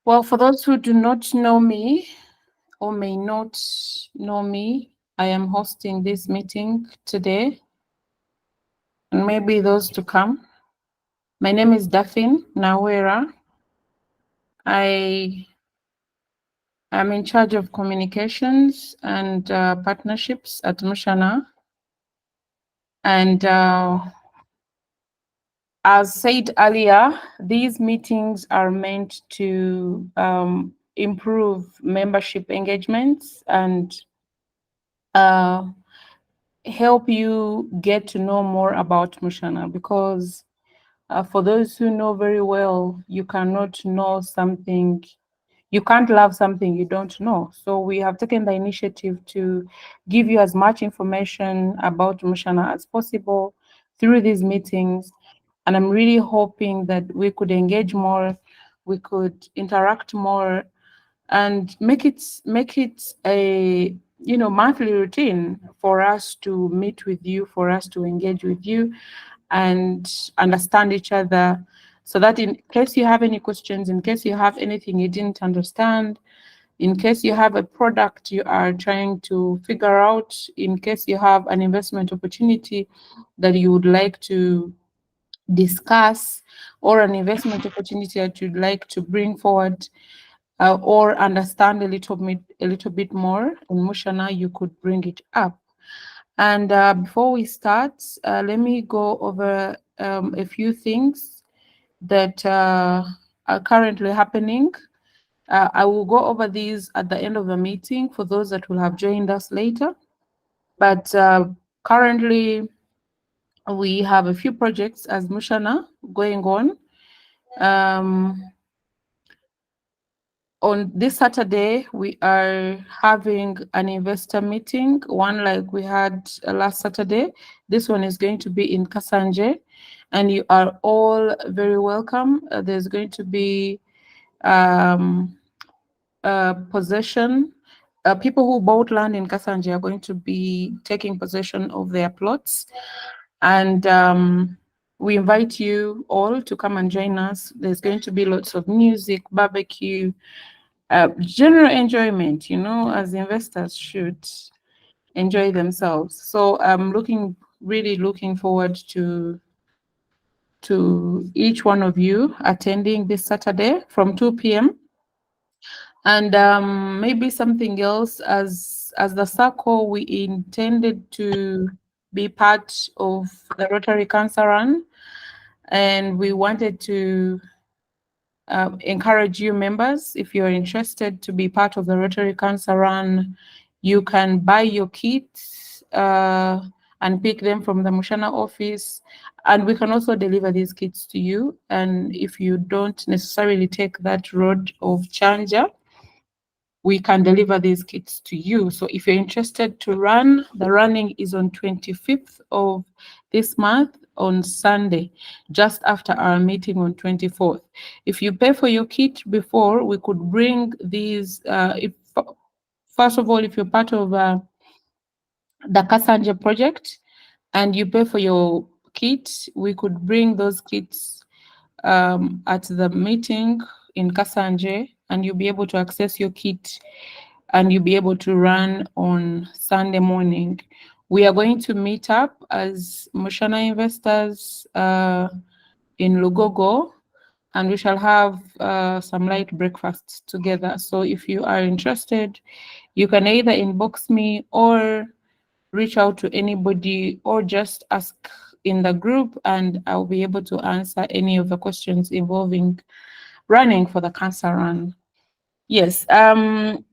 Well, for those who do not know me or may not know me, I am hosting this meeting today, and maybe those to come. My name is Daphne Nawera. I am in charge of communications and partnerships at Mushana. And as said earlier, these meetings are meant to improve membership engagements and help you get to know more about Mushana, because for those who know very well, you cannot know something, you can't love something you don't know. So we have taken the initiative to give you as much information about Mushana as possible through these meetings. And I'm really hoping that we could engage more, we could interact more, and make it a monthly routine for us to meet with you, for us to engage with you and understand each other, so that in case you have any questions, in case you have anything you didn't understand, in case you have a product you are trying to figure out, in case you have an investment opportunity that you would like to discuss, or an investment opportunity that you'd like to bring forward, or understand a little bit more in Mushana, you could bring it up. And before we start, let me go over a few things that are currently happening. I will go over these at the end of the meeting for those that will have joined us later. But currently, we have a few projects as Mushana going on. On this Saturday, we are having an investor meeting, one like we had last Saturday. This one is going to be in Kasanje, and you are all very welcome. There's going to be possession. People who bought land in Kasanje are going to be taking possession of their plots. And we invite you all to come and join us. There's going to be lots of music, barbecue, general enjoyment, as investors should enjoy themselves. So I'm really looking forward to each one of you attending this Saturday from 2 p.m. And maybe something else, as the circle, we intended to be part of the Rotary Cancer Run, and we wanted to encourage you members, if you're interested to be part of the Rotary Cancer Run, you can buy your kits and pick them from the Mushana office, and we can also deliver these kits to you. And if you don't necessarily take that road of Chanja, we can deliver these kits to you. So if you're interested to run, the running is on 25th of this month on Sunday, just after our meeting on 24th. If you pay for your kit before, we could bring these. First of all, if you're part of the Kasanje project and you pay for your kit, we could bring those kits at the meeting in Kasanje, and you'll be able to access your kit and you'll be able to run on Sunday morning. We are going to meet up as Mushana investors in Lugogo, and we shall have some light breakfasts together. So if you are interested, you can either inbox me or reach out to anybody, or just ask in the group, and I'll be able to answer any of the questions involving running for the cancer run. Yes. In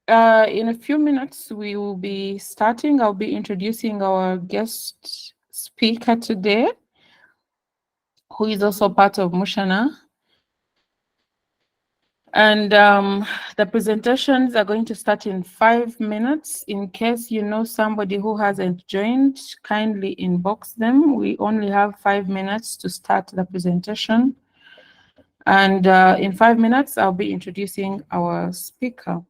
a few minutes, we will be starting. I'll be introducing our guest speaker today, who is also part of Mushana. And the presentations are going to start in 5 minutes. In case you know somebody who hasn't joined, kindly inbox them. We only have 5 minutes to start the presentation. And in 5 minutes, I'll be introducing our speaker.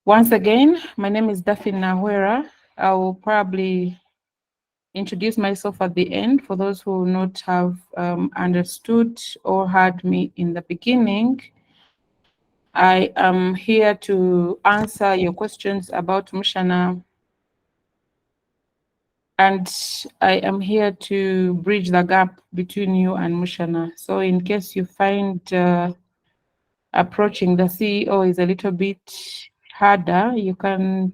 Once again, my name is Daphne Nawera. I will probably introduce myself at the end for those who will not have understood or heard me in the beginning. I am here to answer your questions about Mushana, and I am here to bridge the gap between you and Mushana. So in case you find approaching the CEO is a little bit harder, you can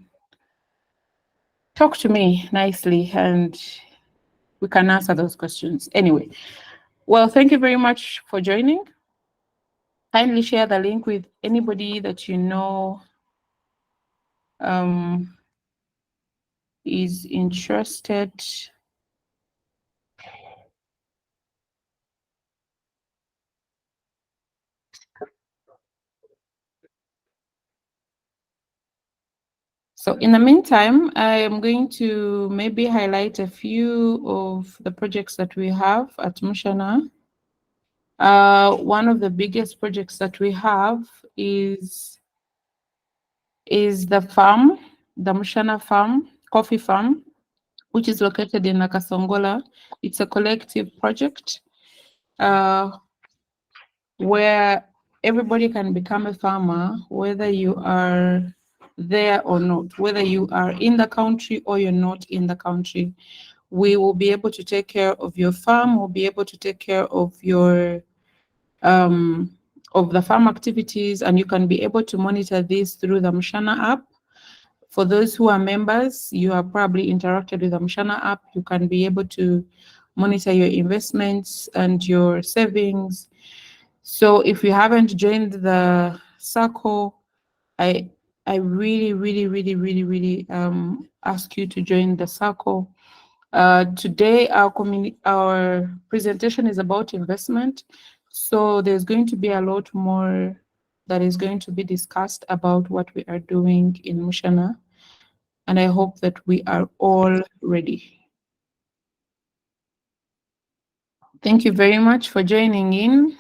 talk to me nicely and we can answer those questions. Anyway, well, thank you very much for joining. Kindly share the link with anybody that you know is interested. So in the meantime, I am going to maybe highlight a few of the projects that we have at Mushana. One of the biggest projects that we have is the farm, the Mushana farm, coffee farm, which is located in Nakasongola. It's a collective project where everybody can become a farmer, whether you are there or not, whether you are in the country or you're not in the country. We will be able to take care of your farm, we'll be able to take care of your of the farm activities, and you can be able to monitor this through the Mushana app. For those who are members, you have probably interacted with the Mushana app. You can be able to monitor your investments and your savings. So if you haven't joined the Sacco, I really ask you to join the Sacco. Today, our presentation is about investment. So there's going to be a lot more that is going to be discussed about what we are doing in Mushana. And I hope that we are all ready. Thank you very much for joining in.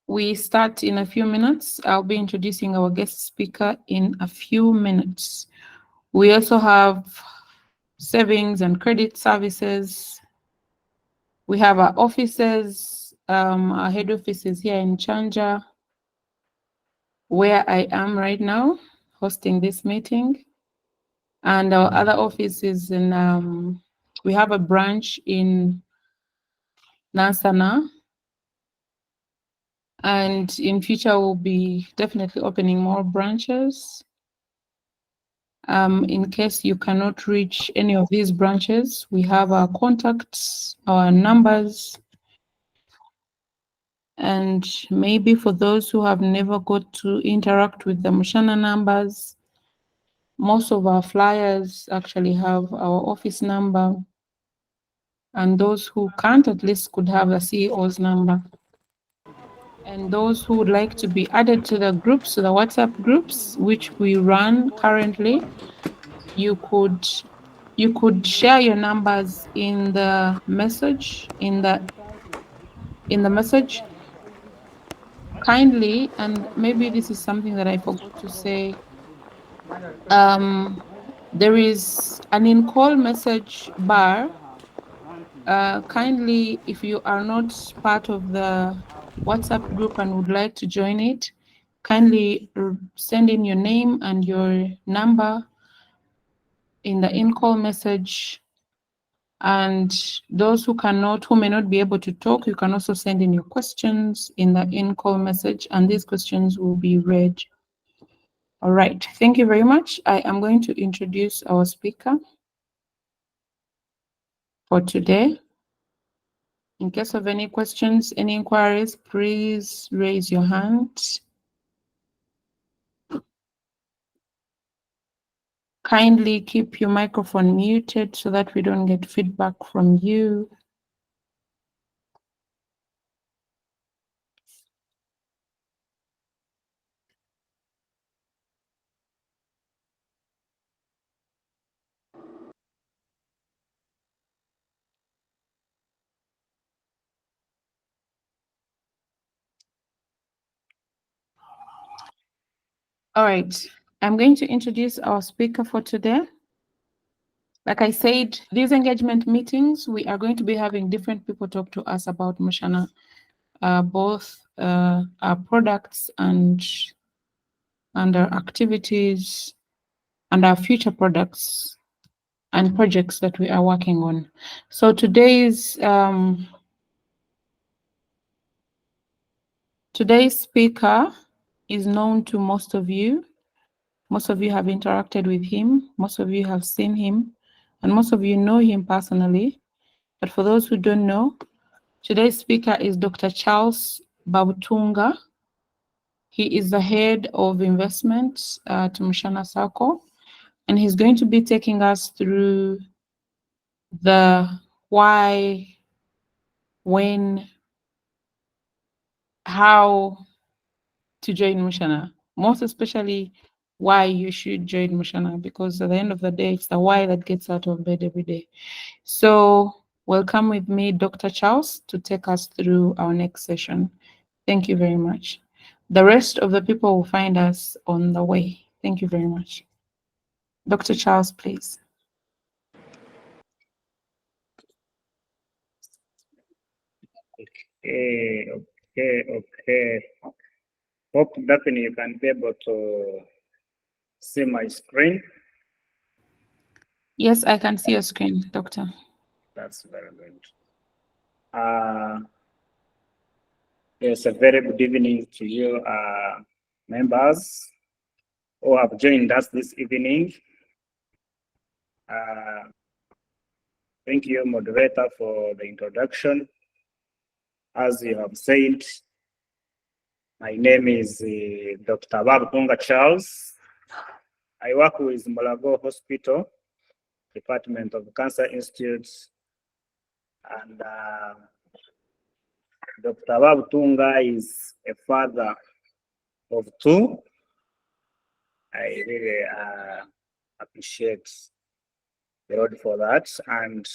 We start in a few minutes. I'll be introducing our guest speaker in a few minutes. We also have savings and credit services. We have our offices. Our head office is here in Chanja, where I am right now, hosting this meeting. And our other office is in, we have a branch in Nansana. And in future, we'll be definitely opening more branches. In case you cannot reach any of these branches, we have our contacts, our numbers. And maybe for those who have never got to interact with the Mushana numbers, most of our flyers actually have our office number. And those who can't at least could have the CEO's number. And those who would like to be added to the groups, to the WhatsApp groups, which we run currently, you could share your numbers in the message, in the message kindly. And maybe this is something that I forgot to say. There is an in-call message bar. Kindly, if you are not part of the WhatsApp group and would like to join it, kindly send in your name and your number in the in-call message. And those who may not be able to talk, you can also send in your questions in the in-call message, and these questions will be read. All right, thank you very much. I am going to introduce our speaker for today. In case of any questions, any inquiries, please raise your hand. Kindly keep your microphone muted so that we don't get feedback from you. All right, I'm going to introduce our speaker for today. Like I said, these engagement meetings, we are going to be having different people talk to us about Mushana, both our products and our activities and our future products and projects that we are working on. So today's speaker is known to most of you. Most of you have interacted with him. Most of you have seen him, and most of you know him personally. But for those who don't know, today's speaker is Dr. Charles Babutunga. He is the head of investment at Mushana Sacco, and he's going to be taking us through the why, when, how to join Mushana, most especially why you should join Mushana, because at the end of the day, it's the why that gets out of bed every day. So welcome with me, Dr. Charles, to take us through our next session. Thank you very much. The rest of the people will find us on the way. Thank you very much. Dr. Charles, please. Okay. Hope definitely you can be able to see my screen. Yes, I can see your screen, Doctor. That's very good. Yes, a very good evening to you, members who have joined us this evening. Thank you, moderator, for the introduction. As you have said, my name is Dr. Babutunga Charles. I work with Mulago Hospital, Department of Cancer Institute, and Dr. Babutunga is a father of two. I really appreciate the Lord for that, and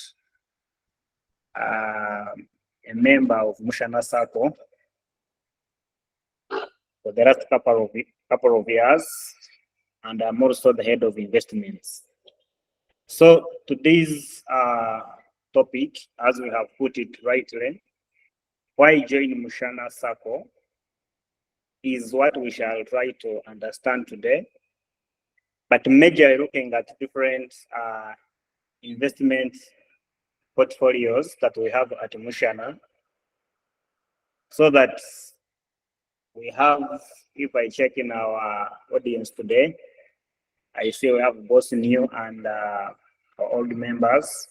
a member of Mushana Sacco for the last couple of years, and I'm also the head of investments. So today's topic, as we have put it rightly, why join Mushana Sacco, is what we shall try to understand today. But majorly looking at different investment portfolios that we have at Mushana, so that we have, if I check in our audience today, I see we have both new and old members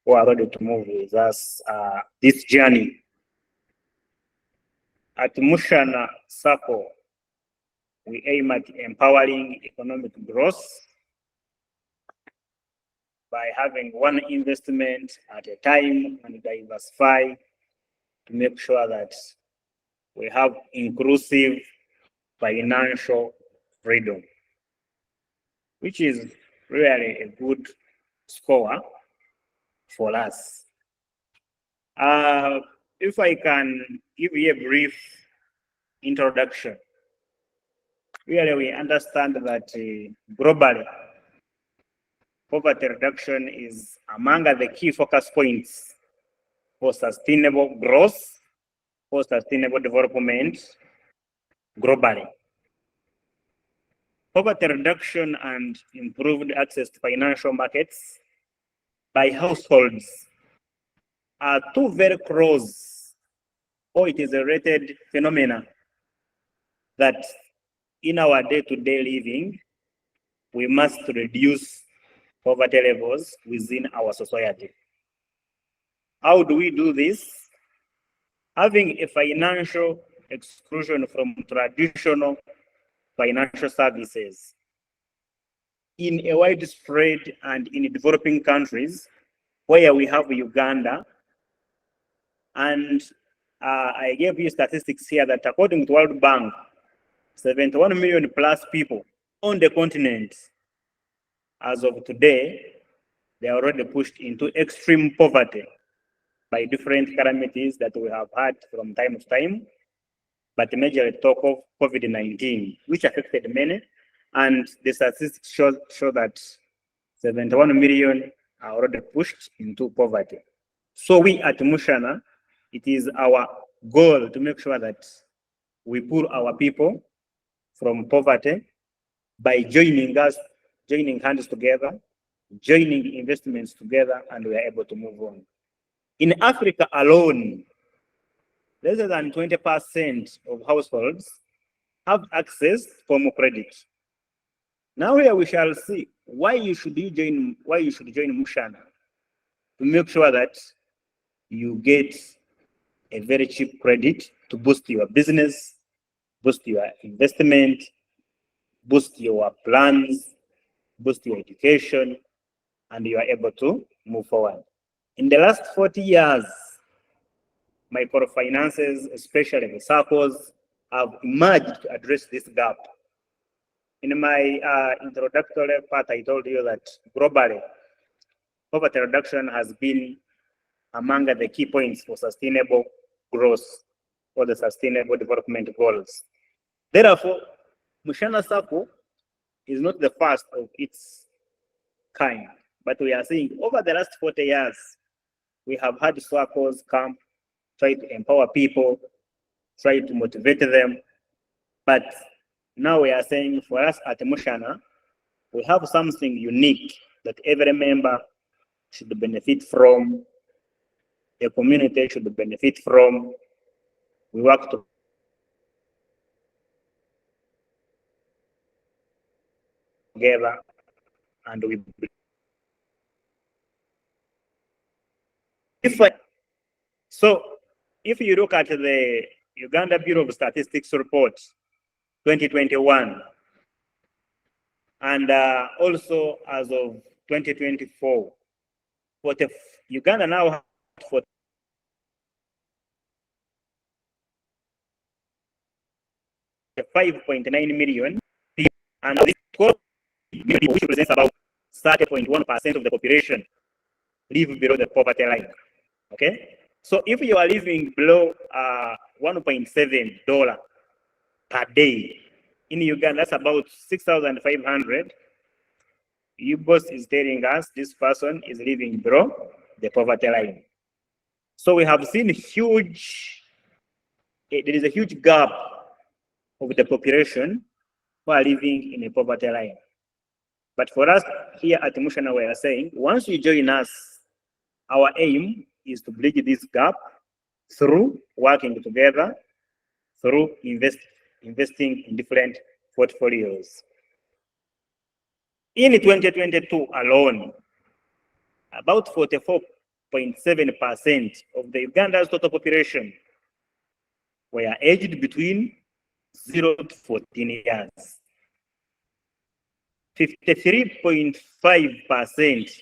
who are ready to move with us this journey. At Mushana Sacco, we aim at empowering economic growth by having one investment at a time and diversify to make sure that we have inclusive financial freedom, which is really a good score for us. If I can give you a brief introduction, really we understand that globally, poverty reduction is among the key focus points for sustainable growth, for sustainable development globally. Poverty reduction and improved access to financial markets by households are two very close, or it is a related phenomena that in our day-to-day living, we must reduce poverty levels within our society. How do we do this? Having a financial exclusion from traditional financial services in a widespread and in developing countries where we have Uganda. And I gave you statistics here that according to World Bank, 71 million plus people on the continent, as of today, they are already pushed into extreme poverty by different calamities that we have had from time to time, but majorly talk of COVID-19, which affected many. And the statistics show that 71 million are already pushed into poverty. So we at Mushana, it is our goal to make sure that we pull our people from poverty by joining hands together, joining investments together, and we are able to move on. In Africa alone, less than 20% of households have access to formal credit. Now here we shall see why you should join Mushana, to make sure that you get a very cheap credit to boost your business, boost your investment, boost your plans, boost your education, and you are able to move forward. In the last 40 years, microfinances, especially the SACCOs, have emerged to address this gap. In my introductory part, I told you that globally, poverty reduction has been among the key points for sustainable growth or the sustainable development goals. Therefore, Mushana Sacco is not the first of its kind, but we are seeing over the last 40 years, we have had SACCOs come, try to empower people, try to motivate them. But now we are saying for us at Mushana, we have something unique that every member should benefit from, a community should benefit from. We work together and we if you look at the Uganda Bureau of Statistics report 2021 and also as of 2024, Uganda now has 5.9 million people, and this 12 million people, which represents about 30.1% of the population, live below the poverty line. Okay, so if you are living below $1.7 per day in Uganda, that's about 6,500. boss is telling us this person is living below the poverty line. So we have seen there is a huge gap of the population who are living in a poverty line. But for us here at Mushana, we are saying, once you join us, our aim is to bridge this gap through working together, through investing in different portfolios. In 2022 alone, about 44.7% of the Uganda's total population were aged between 0 to 14 years. 53.5%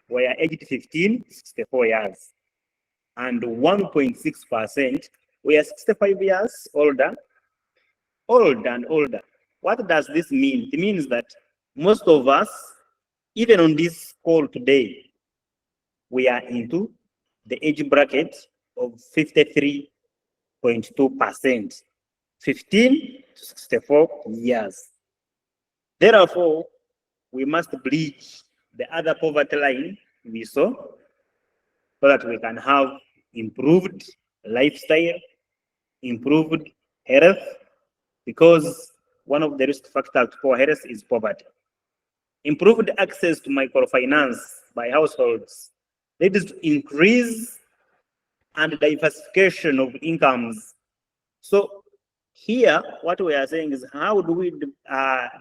were aged 15 to 64 years. And 1.6% were 65 years older and older. What does this mean? It means that most of us, even on this call today, we are into the age bracket of 53.2%, 15 to 64 years. Therefore, we must bridge the other poverty line we saw so that we can have improved lifestyle, improved health, because one of the risk factors for health is poverty. Improved access to microfinance by households leads to increase and diversification of incomes. So here, what we are saying is, how do we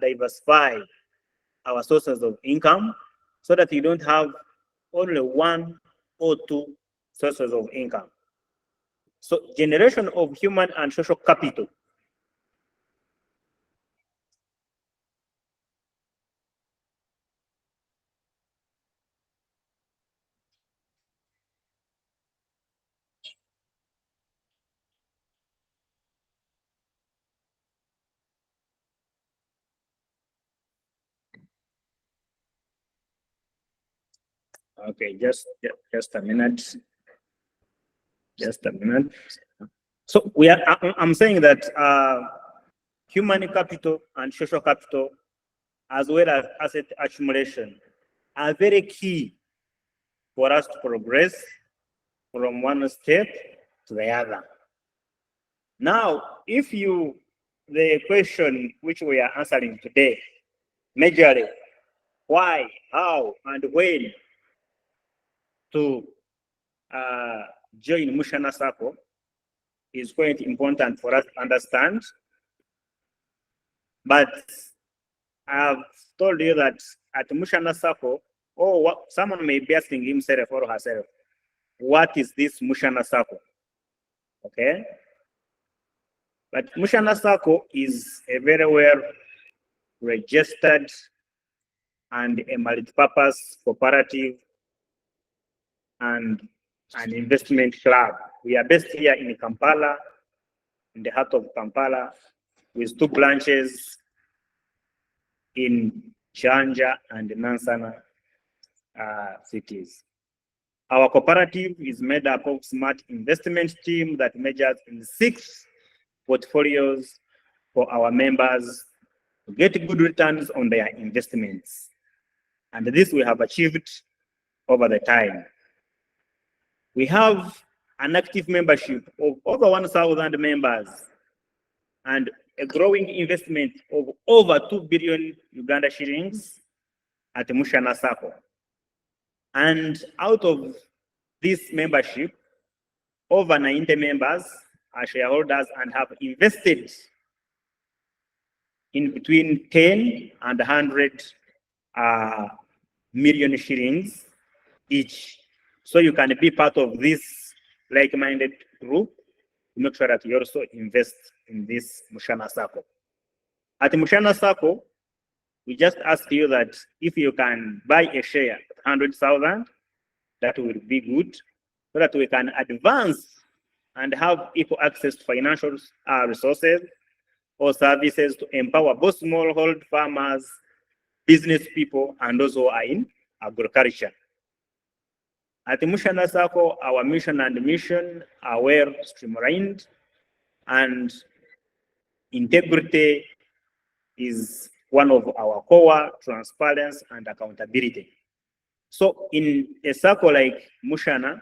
diversify our sources of income so that you don't have only one or two sources of income? So generation of human and social capital. Okay, just a minute. Just a minute. So I'm saying that human capital and social capital, as well as asset accumulation, are very key for us to progress from one step to the other. Now, the question which we are answering today, majorly, why, how, and when to join Mushana Sacco is quite important for us to understand. But I've told you that at Mushana Sacco, someone may be asking himself or herself, what is this Mushana Sacco? Okay? But Mushana Sacco is a very well registered and a multi-purpose cooperative and an investment club. We are based here in Kampala, in the heart of Kampala, with 2 branches in Chanja and Nansana cities. Our cooperative is made up of smart investment team that measures in 6 portfolios for our members to get good returns on their investments. And this we have achieved over the time. We have an active membership of over 1,000 members and a growing investment of over 2 billion Uganda shillings at Mushana Sacco. And out of this membership, over 90 members are shareholders and have invested in between 10 and 100 million shillings each. So you can be part of this like-minded group to make sure that you also invest in this Mushana Sacco. At Mushana Sacco, we just ask you that if you can buy a share at 100,000, that will be good, so that we can advance and have equal access to financial resources or services to empower both smallhold farmers, business people, and those who are in agriculture. At Mushana Sacco, our mission and mission are well streamlined, and integrity is one of our core, transparency and accountability. So in a circle like Mushana,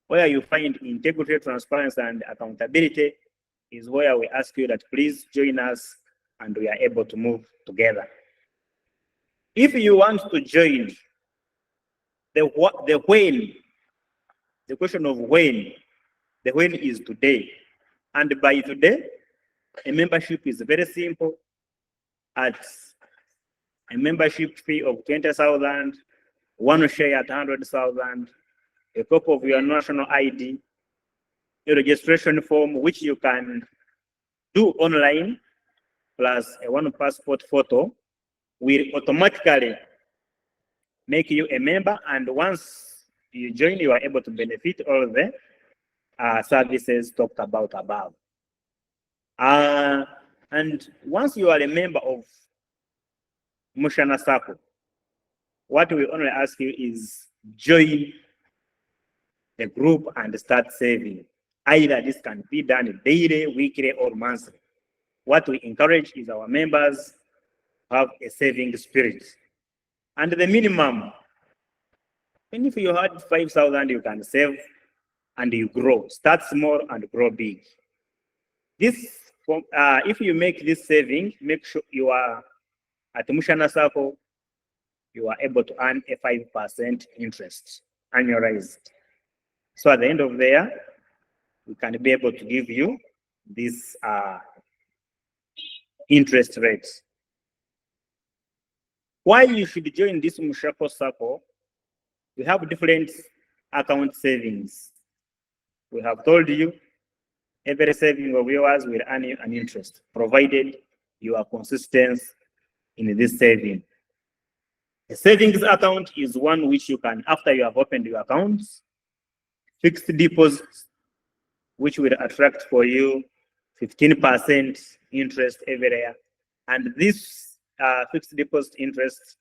where you find integrity, transparency, and accountability is where we ask you that please join us and we are able to move together. If you want to join, the when, the question of when, the when is today. And by today, a membership is very simple. At a membership fee of 20,000, 1 share at 100,000, a copy of your national ID, a registration form which you can do online, plus a 1 passport photo, will automatically make you a member. And once you join, you are able to benefit all the services talked about above. And once you are a member of Mushana Sacco, what we only ask you is join the group and start saving. Either this can be done daily, weekly, or monthly. What we encourage is our members have a saving spirit. And the minimum, even if you had 5,000, you can save and you grow. Start small and grow big. This, if you make this saving, make sure you are at Mushana Sacco, you are able to earn a 5% interest annualized. So at the end of the year, we can be able to give you this interest rates. Why you should join this Mushana Sacco? We have different account savings. We have told you every saving of yours will earn you an interest, provided you are consistent in this saving. A savings account is one which you can, after you have opened your accounts, fixed deposits, which will attract for you 15% interest every year. And this fixed deposit interest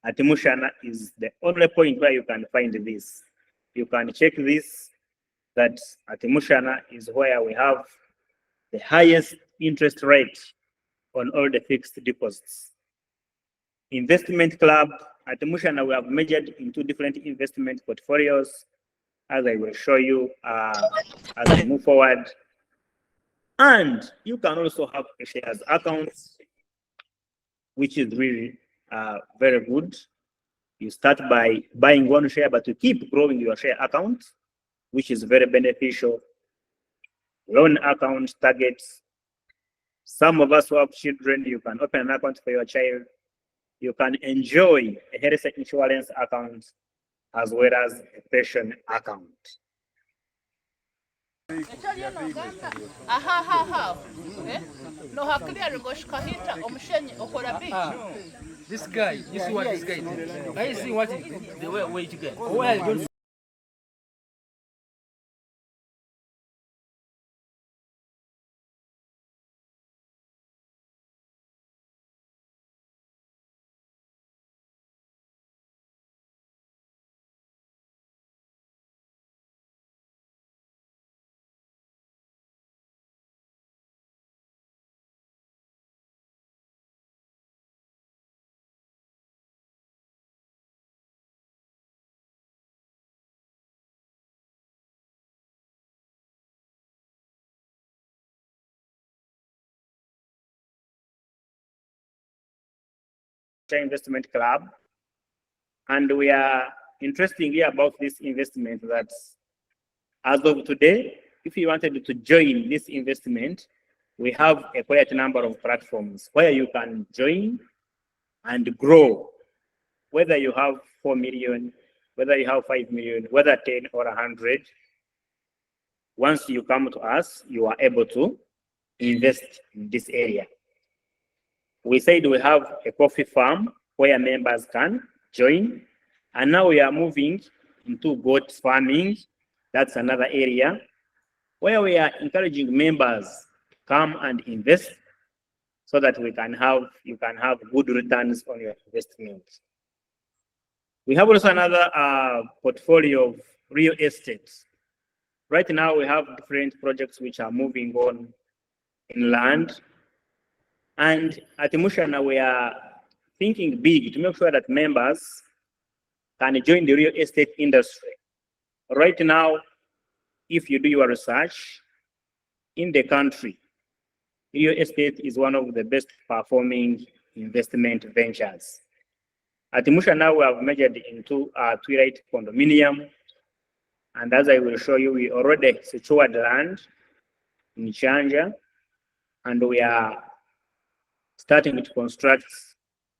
at Mushana is the only point where you can find this. You can check this, that at Mushana is where we have the highest interest rate on all the fixed deposits. Investment club at Mushana, we have measured into different investment portfolios, as I will show you as I move forward. And you can also have a shares account, which is really very good. You start by buying one share, but you keep growing your share account, which is very beneficial. Loan account targets. Some of us who have children, you can open an account for your child. You can enjoy a health insurance account as well as a pension account. This guy, you see what this guy did? I see what he did. The way to get. Well, Investment Club, and we are interestingly about this investment that as of today, if you wanted to join this investment, we have a quite number of platforms where you can join and grow, whether you have 4 million, whether you have 5 million, whether 10 or 100. Once you come to us, you are able to invest in this area. We said we have a coffee farm where members can join, and now we are moving into goat farming. That's another area where we are encouraging members to come and invest so that you can have good returns on your investment. We have also another portfolio of real estate. Right now we have different projects which are moving on in land. And at Mushana, we are thinking big to make sure that members can join the real estate industry. Right now, if you do your research in the country, real estate is one of the best performing investment ventures. At Mushana, we have measured into Twilight condominium. And as I will show you, we already secured land in Chanja, and we are starting to construct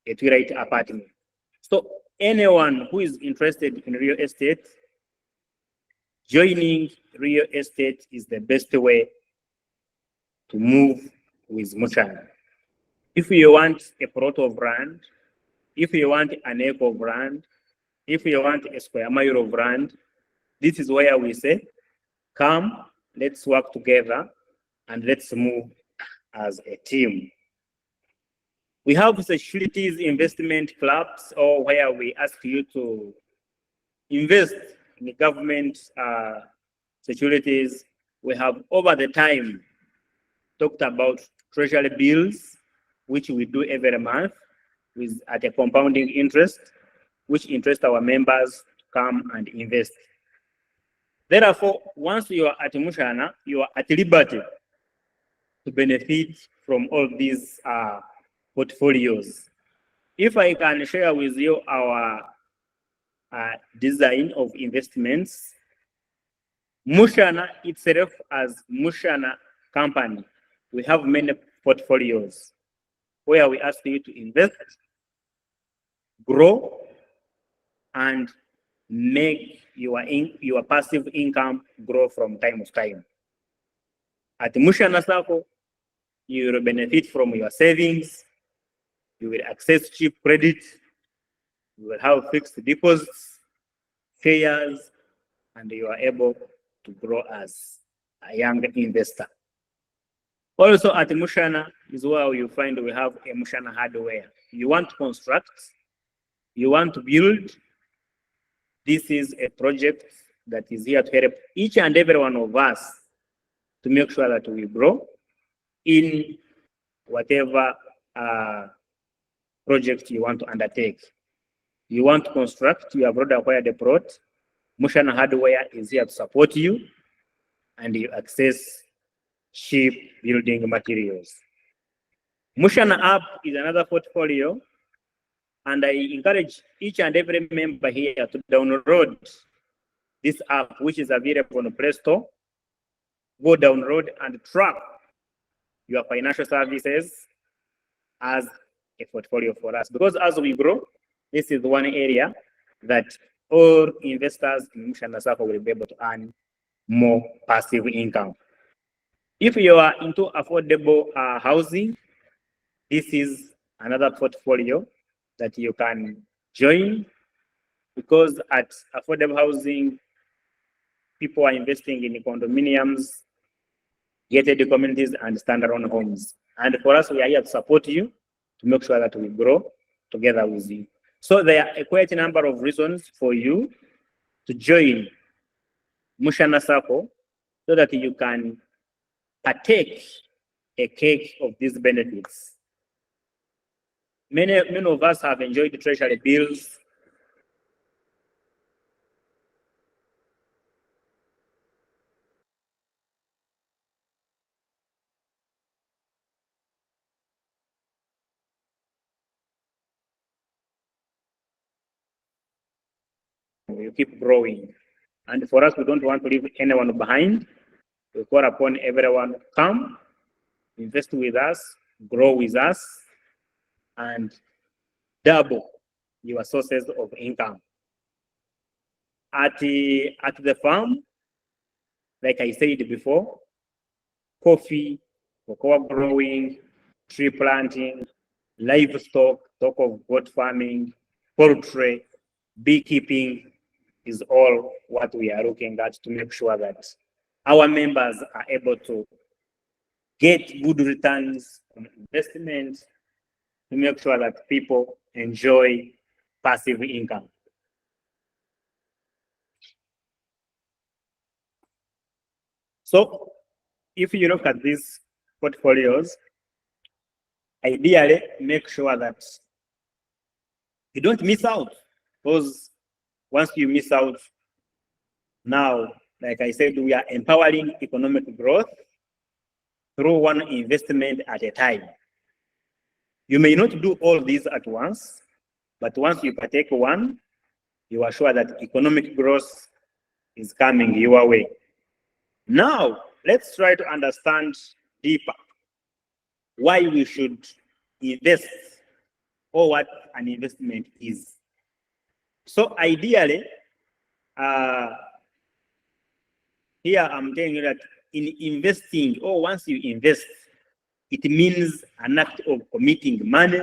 a Twilight apartment. So anyone who is interested in real estate, joining real estate is the best way to move with Mushana. If you want a plot of land, if you want an acre of land, if you want a square mile of land, this is where we say, come, let's work together and let's move as a team. We have securities investment clubs, or where we ask you to invest in the government securities. We have over the time talked about treasury bills, which we do every month with at a compounding interest, which interest our members to come and invest. Therefore, once you are at Mushana, you are at liberty to benefit from all these portfolios. If I can share with you our design of investments, Mushana itself as Mushana company, we have many portfolios where we ask you to invest, grow, and make your passive income grow from time to time. At Mushana Sacco, you will benefit from your savings, you will access cheap credit, you will have fixed deposits, shares, and you are able to grow as a young investor. Also at Mushana is where you find we have a Mushana hardware. You want to construct, you want to build, this is a project that is here to help each and every one of us to make sure that we grow in whatever project you want to undertake. You want to construct, you have already acquired a plot. Mushana Hardware is here to support you, and you access cheap building materials. Mushana app is another portfolio, and I encourage each and every member here to download this app, which is available on Play Store. Go download and track your financial services as a portfolio for us. Because as we grow, this is one area that all investors in Mushana Sacco will be able to earn more passive income. If you are into affordable housing, this is another portfolio that you can join, because at affordable housing, people are investing in condominiums, gated communities, and standalone homes. And for us, we are here to support you to make sure that we grow together with you. So there are a quite a number of reasons for you to join Mushana Sacco so that you can partake a cake of these benefits. Many of us have enjoyed the treasury bills. You keep growing. And for us, we don't want to leave anyone behind. We call upon everyone to come, invest with us, grow with us, and double your sources of income. At the farm, like I said before, coffee, cocoa growing, tree planting, livestock, talk of goat farming, poultry, beekeeping is all what we are looking at to make sure that our members are able to get good returns on investment, to make sure that people enjoy passive income. So if you look at these portfolios, ideally make sure that you don't miss out, because once you miss out, now, like I said, we are empowering economic growth through one investment at a time. You may not do all these at once, but once you partake one, you are sure that economic growth is coming your way. Now, let's try to understand deeper why we should invest, or what an investment is. So ideally, here I'm telling you that in investing, or once you invest, it means an act of committing money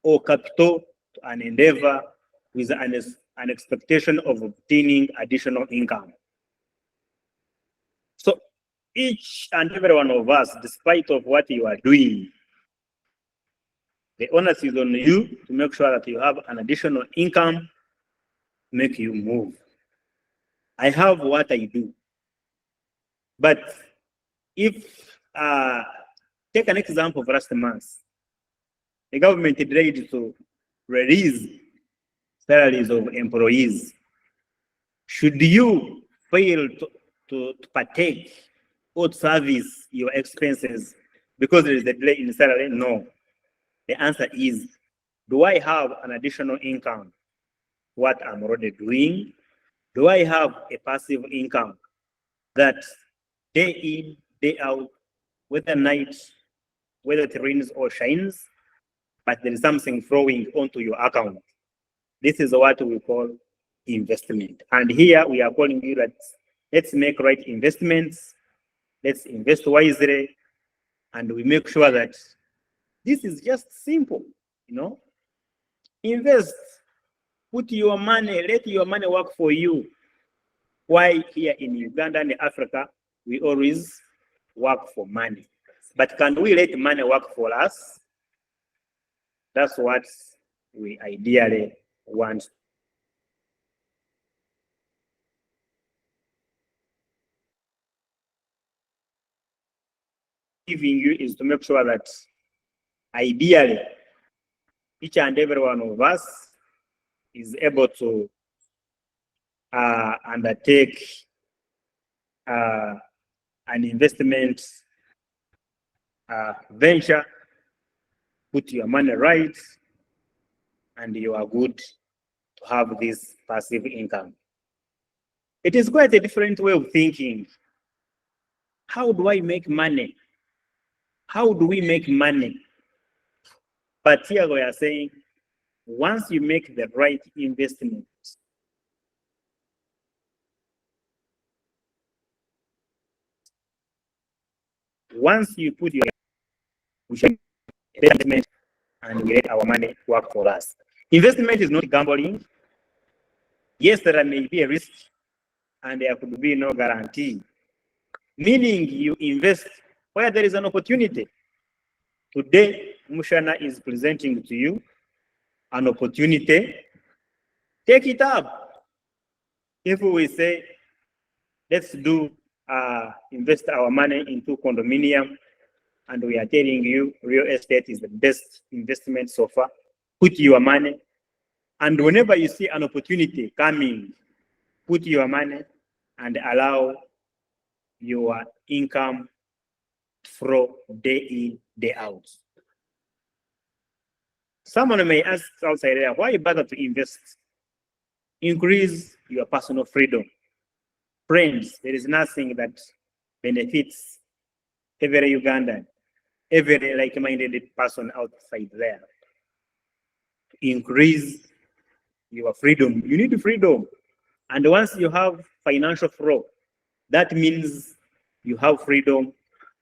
or capital to an endeavor with an expectation of obtaining additional income. So each and every one of us, despite of what you are doing, the onus is on you to make sure that you have an additional income to make you move. I have what I do. But if, take an example of last month, the government tried to release salaries of employees. Should you fail to partake or service your expenses because there is a delay in salary? No. The answer is, do I have an additional income? What I'm already doing? Do I have a passive income that day in, day out, whether night, whether it rains or shines, but there is something flowing onto your account? This is what we call investment. And here we are calling you that let's make right investments, let's invest wisely, and we make sure that this is just simple, Invest, put your money, let your money work for you. Why here in Uganda and Africa, we always work for money. But can we let money work for us? That's what we ideally want. Giving you is to make sure that ideally each and every one of us is able to undertake an investment venture, put your money right, and you are good to have this passive income. It is quite a different way of thinking. How do I make money? How do we make money? But here we are saying, once you make the right investment, once you put your investment and we let our money work for us. Investment is not gambling. Yes, there may be a risk and there could be no guarantee. Meaning you invest where there is an opportunity. Today, Mushana is presenting to you an opportunity. Take it up. If we say, let's invest our money into condominium, and we are telling you real estate is the best investment so far, put your money. And whenever you see an opportunity coming, put your money and allow your income flow day in, day out. Someone may ask outside there, why bother to invest? Increase your personal freedom. Friends, there is nothing that benefits every Ugandan, every like-minded person outside there. Increase your freedom. You need freedom. And once you have financial flow, that means you have freedom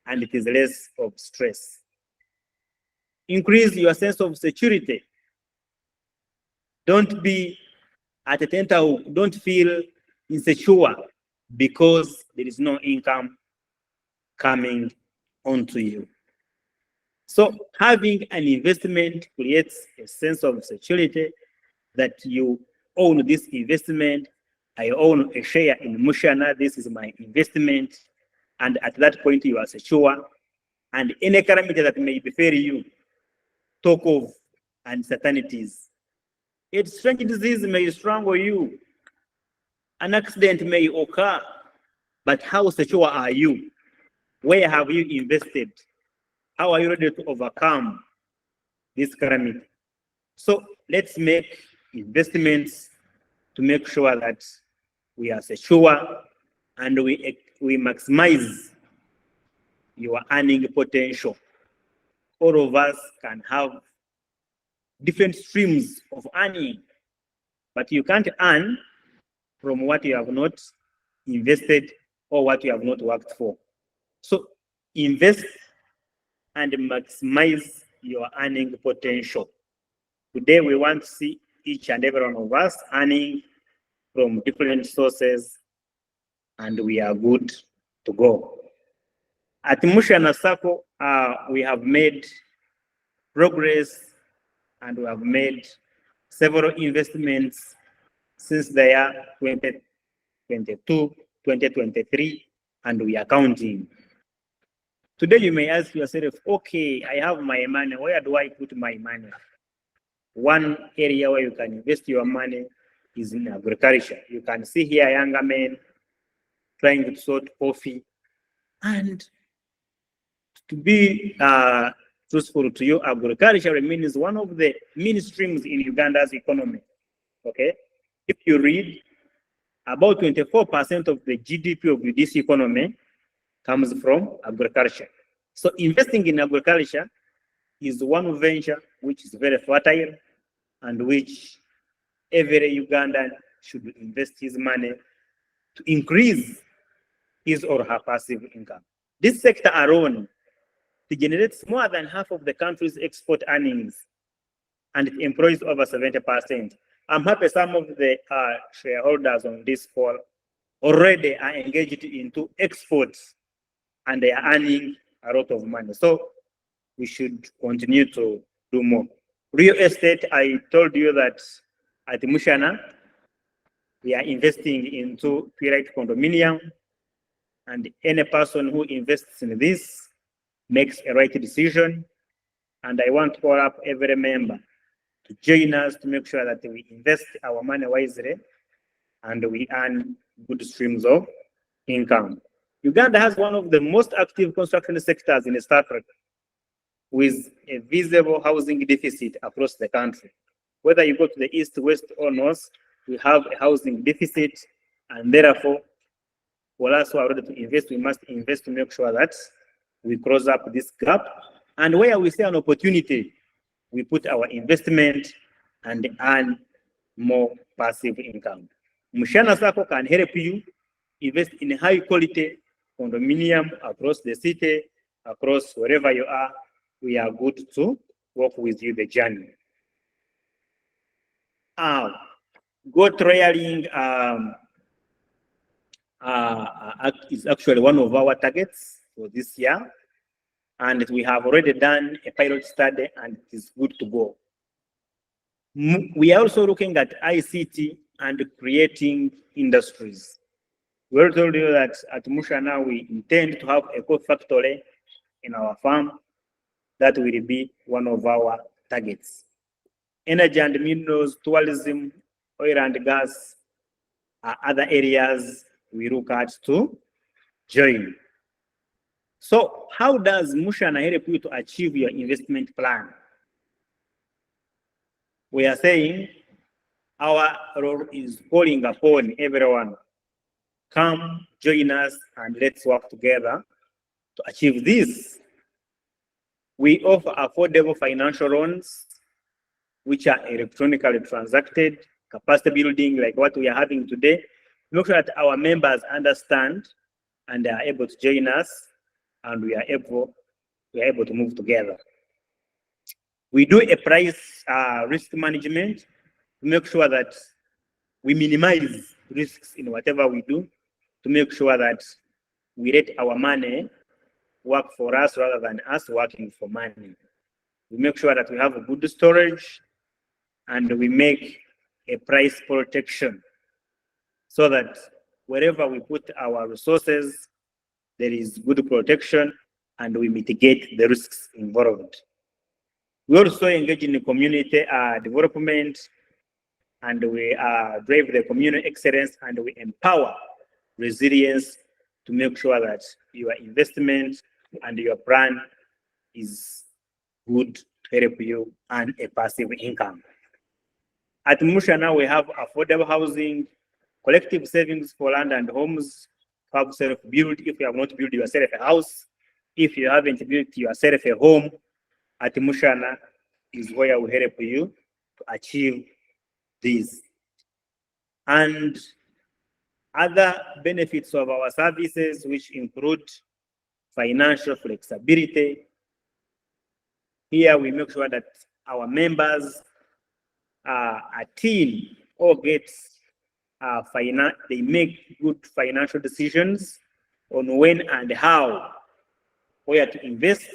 and it is less of stress. Increase your sense of security. Don't be at a tentacle, don't feel insecure because there is no income coming onto you. So having an investment creates a sense of security that you own this investment. I own a share in Mushana. This is my investment. And at that point, you are secure. And any calamity that may befall you, talk of uncertainties. A strange disease may strangle you. An accident may occur. But how secure are you? Where have you invested? How are you ready to overcome this calamity? So let's make investments to make sure that we are secure and we maximize your earning potential. All of us can have different streams of earning, but you can't earn from what you have not invested or what you have not worked for. So invest and maximize your earning potential. Today, we want to see each and every one of us earning from different sources, and we are good to go. At Mushana Sacco, we have made progress and we have made several investments since the year 2022, 2023, and we are counting. Today, you may ask yourself, okay, I have my money, where do I put my money? One area where you can invest your money is in agriculture. You can see here younger men trying to sort coffee. And to be truthful to you, agriculture remains one of the main streams in Uganda's economy. Okay? If you read, about 24% of the GDP of this economy comes from agriculture. So investing in agriculture is one venture which is very fertile and which every Ugandan should invest his money to increase his or her passive income. This sector alone generates more than half of the country's export earnings, and it employs over 70%. I'm happy some of the shareholders on this call already are engaged into exports and they are earning a lot of money. So we should continue to do more. Real estate, I told you that at Mushana, we are investing into Pirate condominium, and any person who invests in this makes a right decision. And I want to call up every member to join us to make sure that we invest our money wisely and we earn good streams of income. Uganda has one of the most active construction sectors in East Africa, with a visible housing deficit across the country. Whether you go to the east, west, or north, we have a housing deficit, and therefore, for us who are ready to invest, we must invest to make sure that we cross up this gap. And where we see an opportunity, we put our investment and earn more passive income. Mushana Sacco can help you invest in high quality condominium across the city, across wherever you are. We are good to work with you the journey. Goat rearing is actually one of our targets for this year, and we have already done a pilot study and it is good to go. We are also looking at ICT and creating industries. We already told you that at Mushana we intend to have a coffee factory in our farm. That will be one of our targets. Energy and minerals, tourism, oil and gas are other areas we look at to join. So how does Mushana help you to achieve your investment plan? We are saying our role is calling upon everyone. Come, join us, and let's work together to achieve this. We offer affordable financial loans, which are electronically transacted, capacity building like what we are having today. Make sure that our members understand and they are able to join us, and we are able to move together. We do a price risk management to make sure that we minimize risks in whatever we do, to make sure that we let our money work for us rather than us working for money. We make sure that we have a good storage, and we make a price protection so that wherever we put our resources, there is good protection and we mitigate the risks involved. We also engage in the community development, and we drive the community excellence, and we empower resilience to make sure that your investment and your plan is good to help you earn a passive income. At Mushana, we have affordable housing, collective savings for land and homes, have self-build if you have not built yourself a house. If you haven't built yourself a home, at Mushana is where we help you to achieve this. And other benefits of our services, which include financial flexibility. Here we make sure that our members are team or gets they make good financial decisions on when and how, where to invest,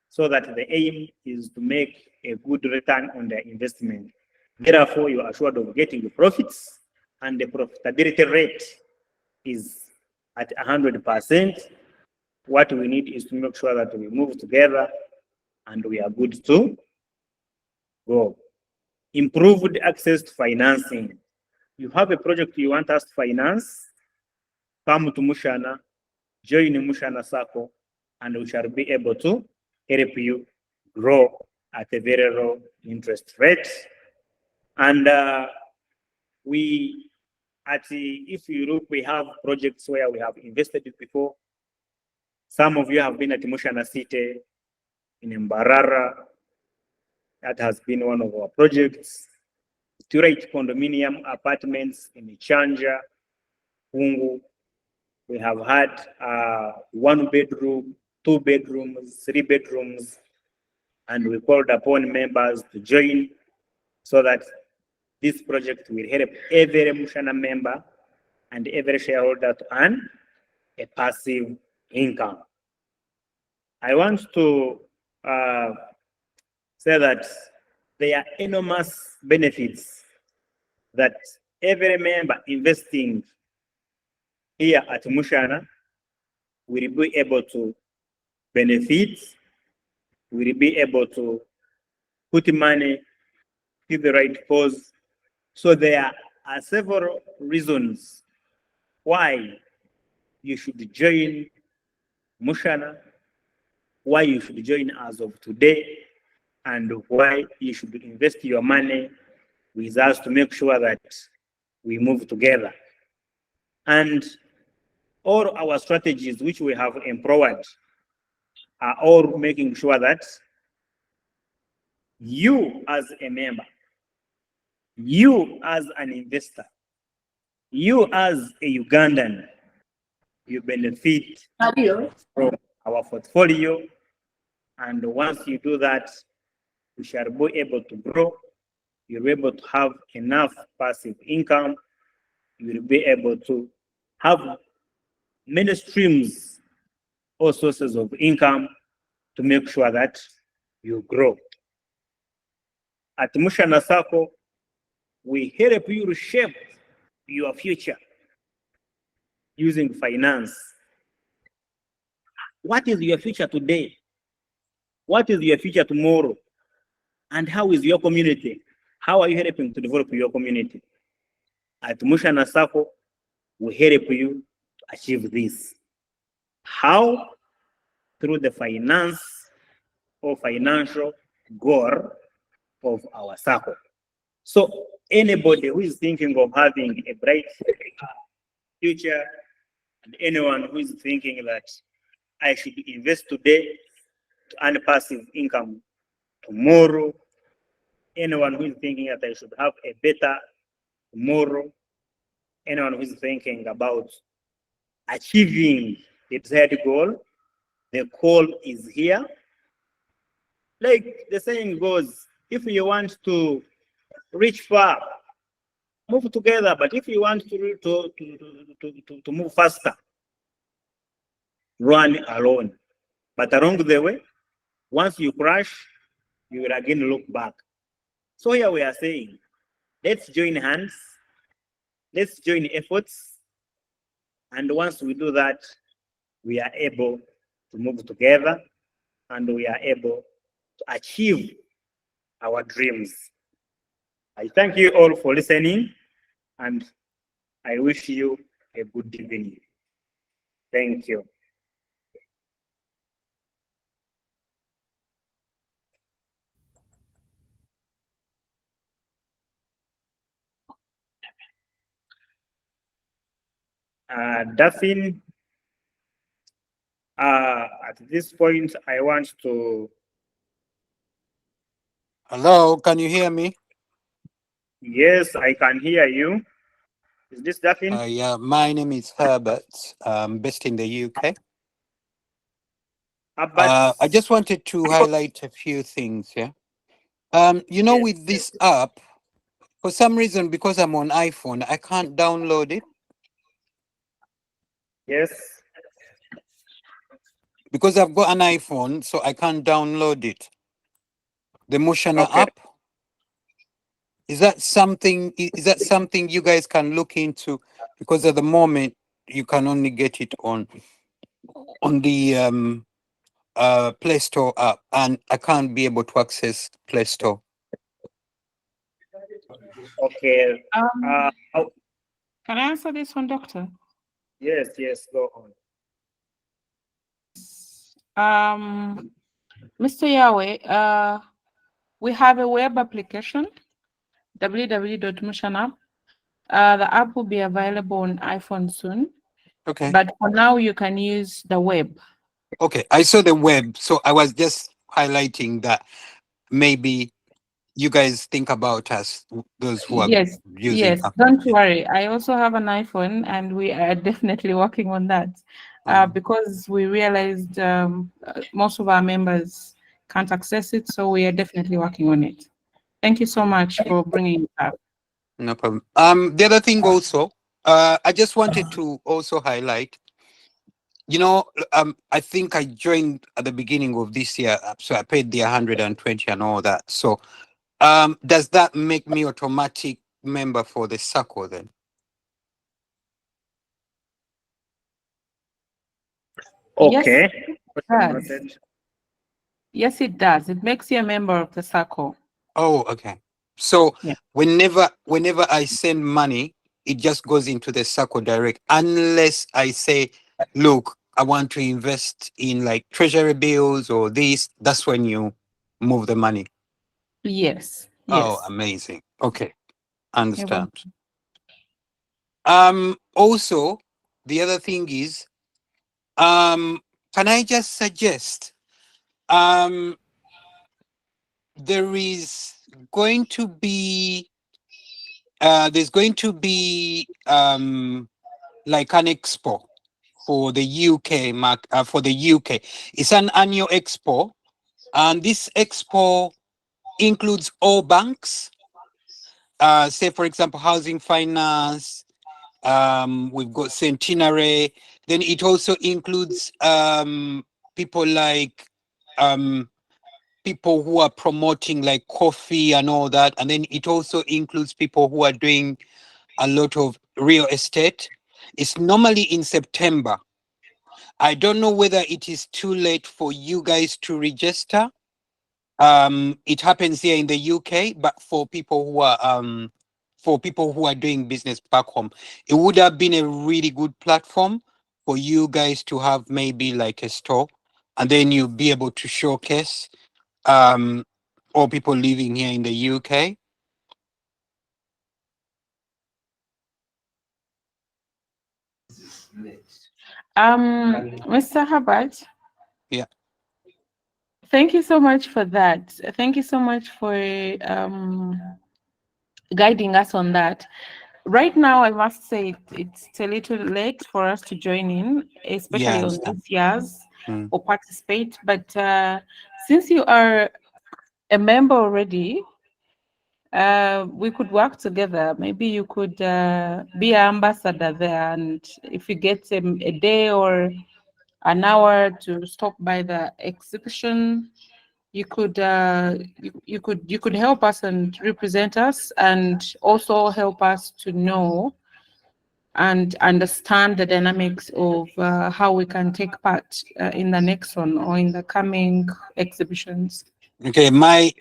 so that the aim is to make a good return on their investment. Therefore, you are assured of getting the profits, and the profitability rate is at 100%. What we need is to make sure that we move together and we are good to go. Improved access to financing. You have a project you want us to finance, come to Mushana, join Mushana Sacco, and we shall be able to help you grow at a very low interest rate. And if you look, we have projects where we have invested it before. Some of you have been at Mushana City in Mbarara. That has been one of our projects. Curate condominium apartments in Chanja, Pungu. We have had 1 bedroom, 2 bedrooms, 3 bedrooms, and we called upon members to join so that this project will help every Mushana member and every shareholder to earn a passive income. I want to say that there are enormous benefits that every member investing here at Mushana will be able to benefit, will be able to put money see the right cause. So there are several reasons why you should join Mushana, why you should join as of today, and why you should invest your money with us to make sure that we move together. And all our strategies which we have employed are all making sure that you as a member, you as an investor, you as a Ugandan, you benefit from our portfolio. And once you do that, we shall be able to grow. You'll be able to have enough passive income. You will be able to have many streams or sources of income to make sure that you grow. At Mushana Sacco, we help you reshape your future using finance. What is your future today? What is your future tomorrow? And how is your community? How are you helping to develop your community? At Mushana Sacco, we help you to achieve this. How? Through the finance or financial goal of our circle. So anybody who is thinking of having a bright future, and anyone who is thinking that I should invest today to earn passive income tomorrow, anyone who is thinking that I should have a better tomorrow, anyone who is thinking about achieving the desired goal, the call is here. Like the saying goes, if you want to reach far, move together. But if you want to move faster, run alone. But along the way, once you crash, you will again look back. So here we are saying, let's join hands, let's join efforts. And once we do that, we are able to move together and we are able to achieve our dreams. I thank you all for listening and I wish you a good evening. Thank you. Daphne, at this point, I want to. Hello, can you hear me? Yes, I can hear you. Is this Daphne? Yeah, my name is Herbert. I'm based in the UK. I just wanted to highlight a few things. Yeah. You know, Yes, with this app, for some reason, because I'm on iPhone, I can't download it yes. because I've got an iPhone, so I can't download it. The Mushana Okay. app. Is that something? Is that something you guys can look into? Because at the moment, you can only get it on the Play Store app, and I can't be able to access Play Store. Okay. Can I answer this one, Doctor? Yes, yes, go on. Mr. Yahweh, we have a web application, www.mushana. The app will be available on iPhone soon. Okay. But for now, you can use the web. Okay, I saw the web, so I was just highlighting that maybe you guys think about us, those who are Yes, using yes. Apple. Don't worry. I also have an iPhone, and we are definitely working on that because we realized most of our members can't access it, so we are definitely working on it. Thank you so much for bringing it up. No problem. The other thing also, I just wanted to also highlight. You know, I think I joined at the beginning of this year, so I paid the 120 and all that. So, does that make me automatic member for the Sacco then? Okay. Yes, it does. Yes, it does. It makes you a member of the circle. Oh, okay. So Yeah. whenever I send money, it just goes into the Sacco direct, unless I say, look, I want to invest in like treasury bills or this. That's when you move the money. Yes. Oh, Yes. amazing. Okay, You're welcome. understand. Also, the other thing is, can I just suggest, um, there is going to be, there's going to be, like an expo for the UK for the UK. It's an annual expo, and this expo includes all banks. Say, for example, housing finance. We've got Centenary. Then it also includes people like um, people who are promoting like coffee and all that. And then it also includes people who are doing a lot of real estate. It's normally in September. I don't know whether it is too late for you guys to register. It happens here in the UK, but for people who are doing business back home, it would have been a really good platform for you guys to have maybe like a store, and then you'll be able to showcase um all people living here in the UK. Mr. Hubbard, Yeah, thank you so much for that. Thank you so much for guiding us on that. Right now, I must say it's a little late for us to join in, yeah, I especially on understand. these years Mm. or participate. But since you are a member already, we could work together. Maybe you could be an ambassador there, and if you get a day or an hour to stop by the exhibition, you could help us and represent us, and also help us to know and understand the dynamics of how we can take part in the next one or in the coming exhibitions. Okay, my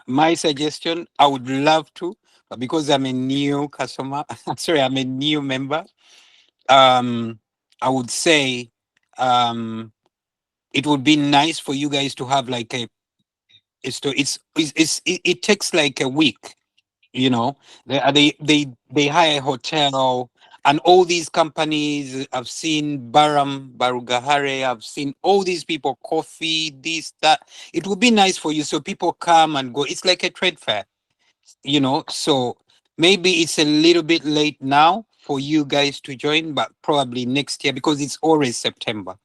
my suggestion, I would love to, but because I'm a new customer, sorry, I'm a new member, um I would say um it would be nice for you guys to have like it takes like a week, you know. They hire a hotel, and all these companies. I've seen Barugahare, I've seen all these people, coffee, this, that. It would be nice for you, so people come and go. It's like a trade fair, you know. So maybe it's a little bit late now for you guys to join, but probably next year, because it's always September.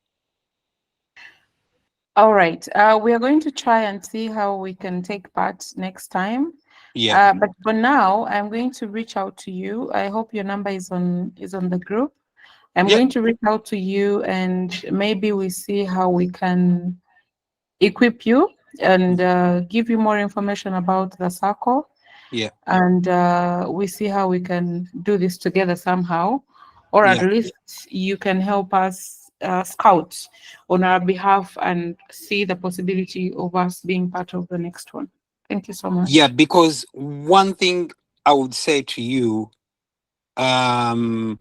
All right. We are going to try and see how we can take part next time. Yeah, But for now, I'm going to reach out to you. I hope your number is on the group. I'm yeah, going to reach out to you, and maybe we see how we can equip you and give you more information about the circle, yeah, and we see how we can do this together somehow, or at yeah. least you can help us scout on our behalf and see the possibility of us being part of the next one. Thank you so Yeah, much. because one thing I would say to you, um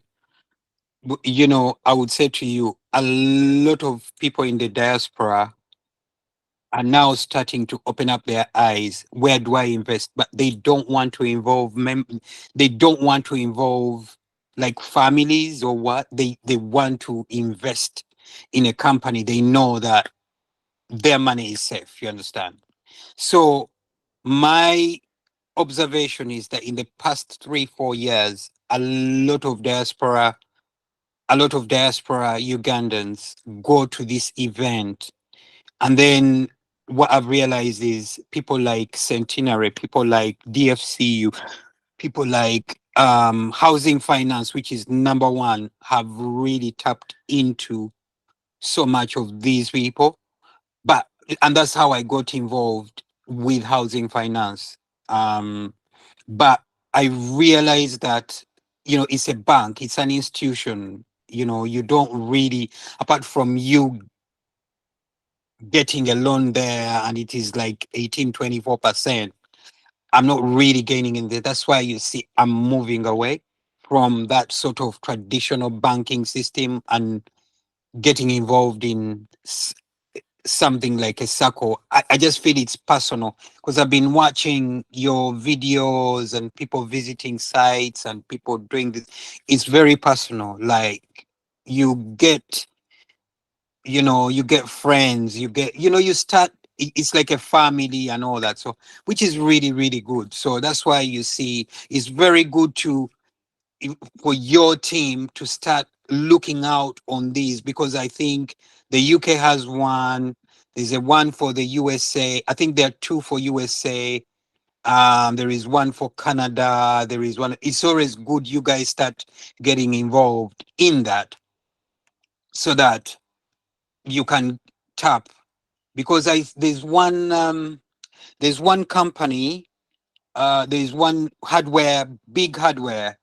you know, I would say to you, a lot of people in the diaspora are now starting to open up their eyes. Where do I invest? But they don't want to involve they don't want to involve like families or what. They want to invest in a company. They know that their money is safe. You understand? So my observation is that in the past 3 4 years, a lot of diaspora Ugandans go to this event. And then what I've realized is people like Centenary, people like DFCU, people like housing finance, which is number one, have really tapped into so much of these people. But and that's how I got involved with housing finance. But I realized that, you know, it's a bank, it's an institution. You know, you don't really, apart from you getting a loan there, and it is like 18 24%. I'm not really gaining in there. That's why you see I'm moving away from that sort of traditional banking system and getting involved in something like a Sacco. I just feel it's personal because I've been watching your videos and people visiting sites and people doing this. It's very personal. Like you get, you get friends, you start, it's like a family and all that. So, which is really, really good. So that's why you see it's very good for your team to start looking out on these, because I think the UK has one. There's a one for the USA. I think there are two for USA. There is one for Canada. There is one. It's always good you guys start getting involved in that so that you can tap, because there's one company, there's one big hardware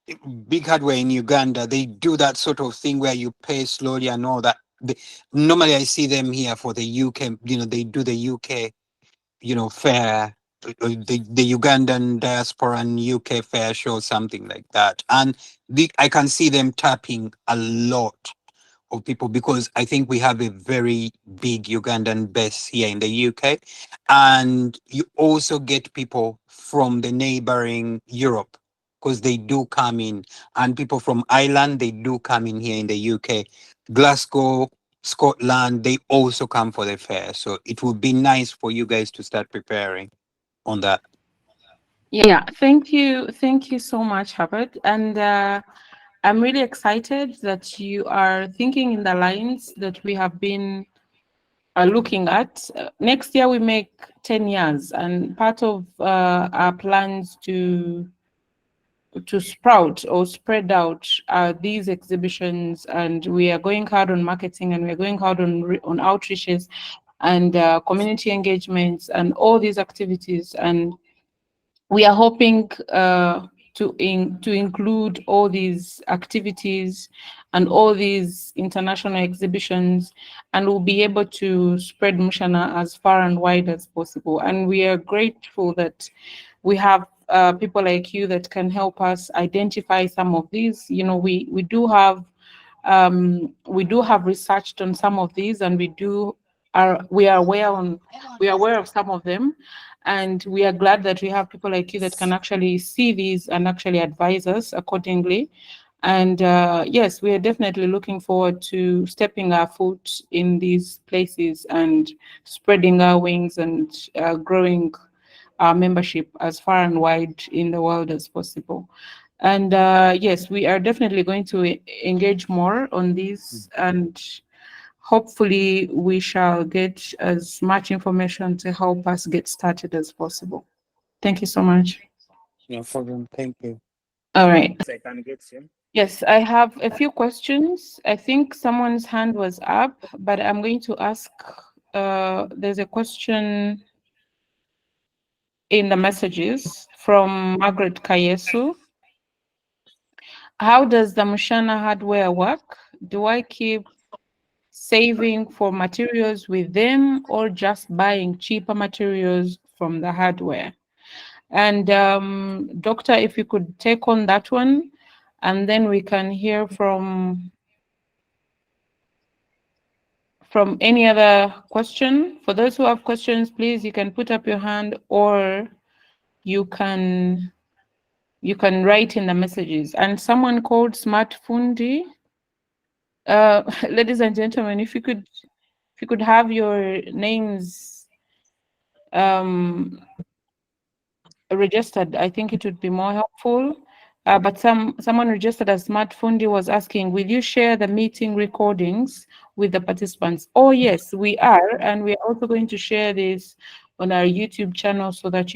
in Uganda. They do that sort of thing where you pay slowly and all that. Normally I see them here for the UK, they do the UK, fair, the Ugandan diaspora and UK fair show, something like that. And I can see them tapping a lot of people, because I think we have a very big Ugandan base here in the UK. And you also get people from the neighboring Europe, because they do come in, and people from Ireland, they do come in here in the UK. Glasgow, Scotland, they also come for the fair. So it would be nice for you guys to start preparing on that. Yeah, thank you so much, Herbert. And I'm really excited that you are thinking in the lines that we have been looking at. Next year we make 10 years, and part of our plans to sprout or spread out these exhibitions, and we are going hard on marketing, and we're going hard on outreaches and community engagements and all these activities. And we are hoping to include all these activities and all these international exhibitions, and we'll be able to spread Mushana as far and wide as possible. And we are grateful that we have people like you that can help us identify some of these. We do have researched on some of these, and we are aware of some of them, and we are glad that we have people like you that can actually see these and actually advise us accordingly. And yes, we are definitely looking forward to stepping our foot in these places and spreading our wings and growing our membership as far and wide in the world as possible. And yes, we are definitely going to engage more on these, and hopefully we shall get as much information to help us get started as possible. Thank you so much. No problem. Thank you. All right. I can get you. Yes, I have a few questions. I think someone's hand was up, but I'm going to ask, there's a question in the messages from Margaret Kayesu. How does the Mushana hardware work? Do I keep saving for materials with them, or just buying cheaper materials from the hardware? And Doctor, if you could take on that one, and then we can hear from any other question. For those who have questions, please, you can put up your hand, or you can write in the messages. And someone called Smart Fundi, ladies and gentlemen, if you could have your names registered, I think it would be more helpful. But someone registered as Smart Fundi was asking, will you share the meeting recordings with the participants? Oh yes, we are, and we are also going to share this on our YouTube channel so that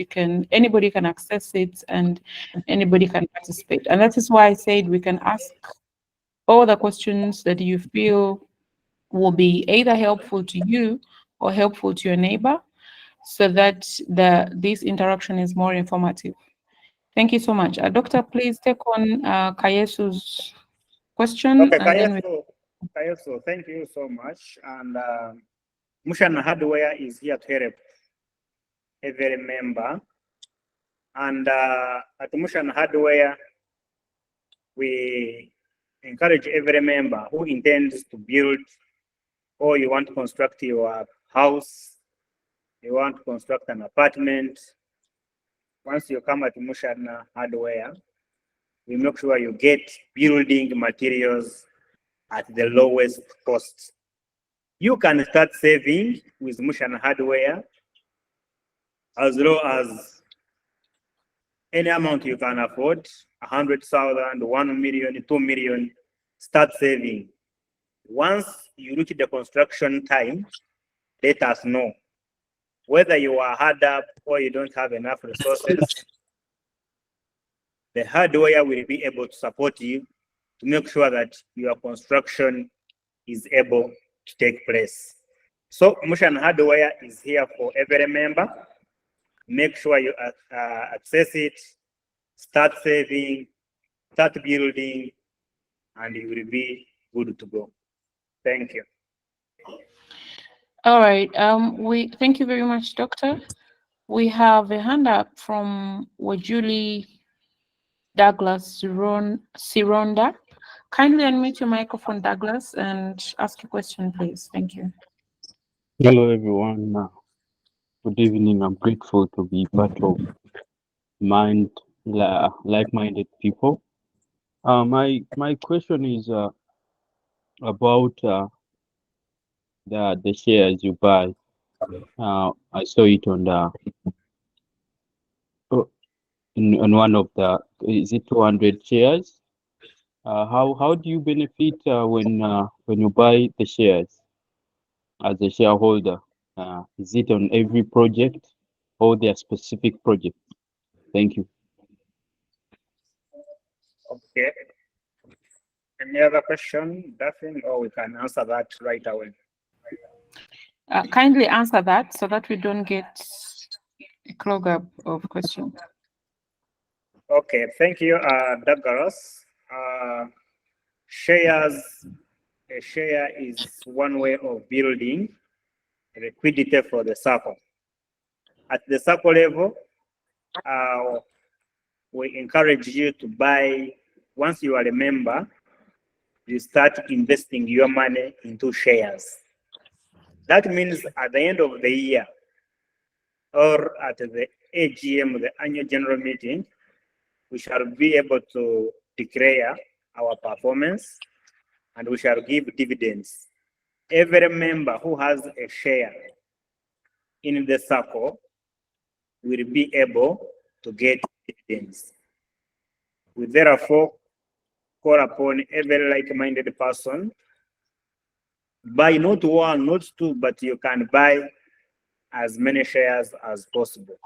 anybody can access it and anybody can participate. And that is why I said we can ask all the questions that you feel will be either helpful to you or helpful to your neighbor, so that this interaction is more informative. Thank you so much. Doctor, please take on Kayesu's question, Okay, and then Kayesu, thank you so much. And Mushana Hardware is here to help every member And at Mushana Hardware, we encourage every member who intends to build, or you want to construct your house, you want to construct an apartment. Once you come at Mushana Hardware, we make sure you get building materials at the lowest cost. You can start saving with Mushana Hardware as low as any amount you can afford, 100,000, 1 million, 2 million, start saving. Once you reach the construction time, let us know. Whether you are hard up or you don't have enough resources, the hardware will be able to support you to make sure that your construction is able to take place. So Mushana Hardware is here for every member. Make sure you access it, start saving, start building, and you will be good to go. Thank you. All right. We thank you very much, Doctor. We have a hand up from Wajuli Douglas Sironda. Kindly unmute your microphone, Douglas, and ask your question, please. Thank you. Hello, everyone. Good evening. I'm grateful to be part of like-minded people. My question is about the shares you buy. I saw it on in one of the, is it 200 shares? How do you benefit when you buy the shares as a shareholder? Is it on every project or their specific project? Thank you. Okay. Any other question, Daphne, or we can answer that right away? Kindly answer that so that we don't get a clog up of questions. Okay, thank you, Douglas. A share is one way of building liquidity for the circle. At the circle level, we encourage you to buy, once you are a member, you start investing your money into shares. That means at the end of the year, or at the AGM, the annual general meeting, we shall be able to declare our performance and we shall give dividends. Every member who has a share in the circle will be able to get dividends. We therefore call upon every like-minded person, buy not one, not two, but you can buy as many shares as possible.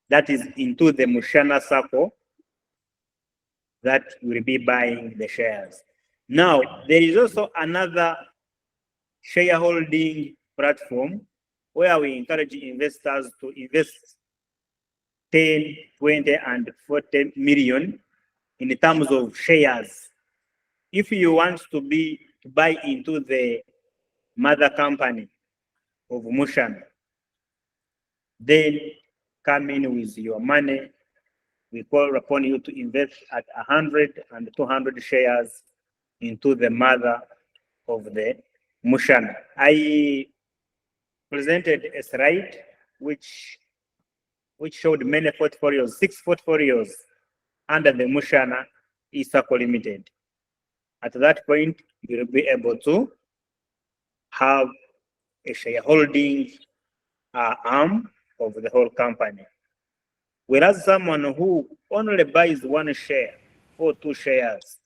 That is into the Mushana Sacco that will be buying the shares. Now, there is also another shareholding platform where we encourage investors to invest 10, 20, and 40 million in terms of shares. If you want to buy into the mother company of Mushana, then come in with your money. We call upon you to invest at 100 and 200 shares into the mother of the Mushana. I presented a slide which showed many portfolios, 6 portfolios under the Mushana Sacco Limited. At that point, you'll be able to have a shareholding arm of the whole company. Whereas someone who only buys one share or 2 shares,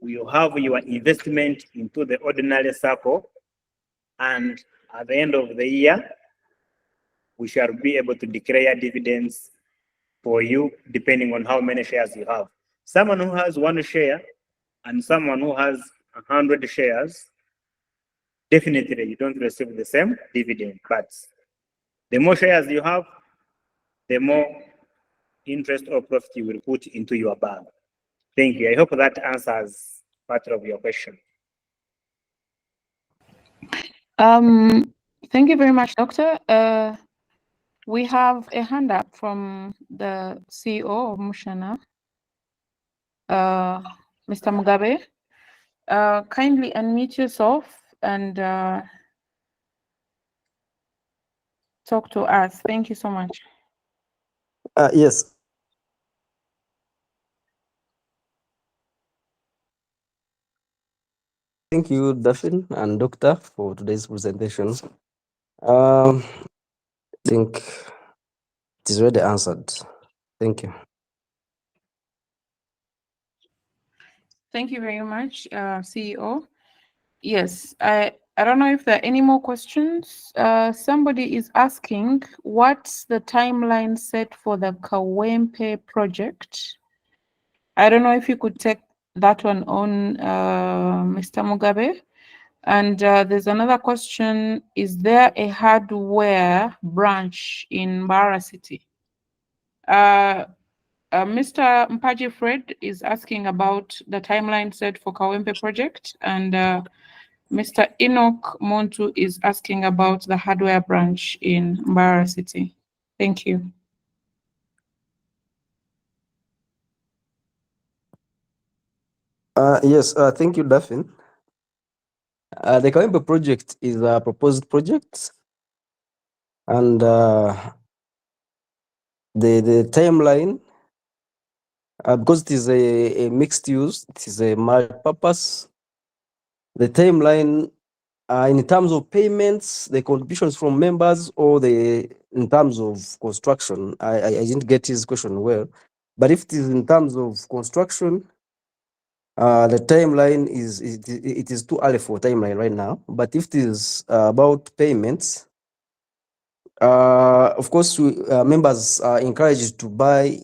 you have your investment into the ordinary circle, and at the end of the year, we shall be able to declare dividends for you depending on how many shares you have. Someone who has 1 share and someone who has 100 shares, definitely you don't receive the same dividend, but the more shares you have, the more interest or profit you will put into your bag. Thank you. I hope that answers part of your question. Thank you very much, Doctor. We have a hand up from the CEO of Mushana, Mr. Mugabe. Kindly unmute yourself and talk to us. Thank you so much. Yes. Thank you, Daphne and Doctor, for today's presentation. I think it is already answered. Thank you. Thank you very much, CEO. Yes, I don't know if there are any more questions. Somebody is asking, what's the timeline set for the Kawempe project? I don't know if you could take that one on, Mr. Mugabe. And there's another question, is there a hardware branch in Mbara City? Mr. Mpaji Fred is asking about the timeline set for Kawempe project, and Mr. Enoch Montu is asking about the hardware branch in Mbara City. Thank you. Yes, thank you, Daphne. The Kawempe project is a proposed project, and the timeline, because it is a mixed use, it is a multi-purpose. The timeline, in terms of payments, the contributions from members, or in terms of construction, I didn't get his question well. But if it is in terms of construction, the timeline it is too early for timeline right now. But if it is about payments, of course, members are encouraged to buy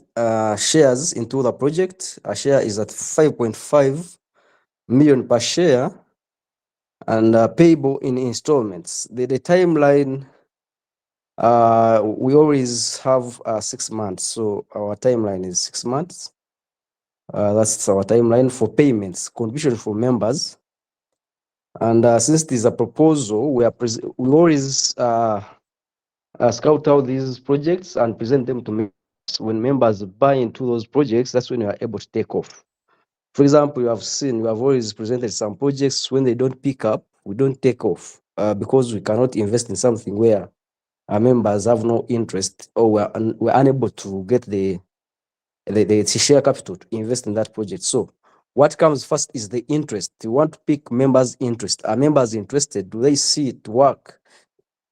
shares into the project. A share is at 5.5 million per share, and payable in installments. The timeline, we always have 6 months, so our timeline is 6 months. That's our timeline for payments, contribution from members. And since it is a proposal, we always scout out these projects and present them to members. When members buy into those projects, that's when we are able to take off. For example, you have seen, we have always presented some projects. When they don't pick up, we don't take off, because we cannot invest in something where our members have no interest, or we're unable to get the share capital to invest in that project. So what comes first is the interest. We want to pick members' interest. Are members interested? Do they see it work?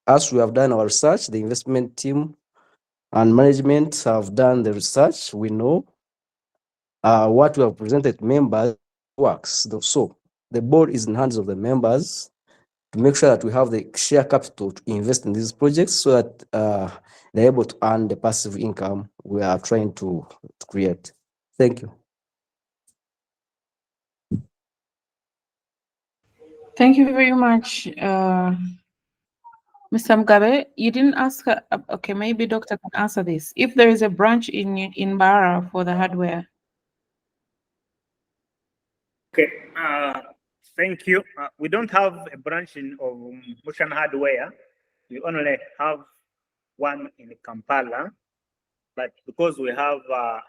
As we have done our research, the investment team and management have done the research. We know what we have presented to members works. So the board is in the hands of the members to make sure that we have the share capital to invest in these projects, so that they're able to earn the passive income we are trying to create. Thank you. Thank you very much, Mr. Mugabe. You didn't ask, okay, maybe Doctor can answer this. If there is a branch in Mbara for the hardware. Okay, thank you. We don't have a branch of Mushana Hardware. We only have one in Kampala, but because we have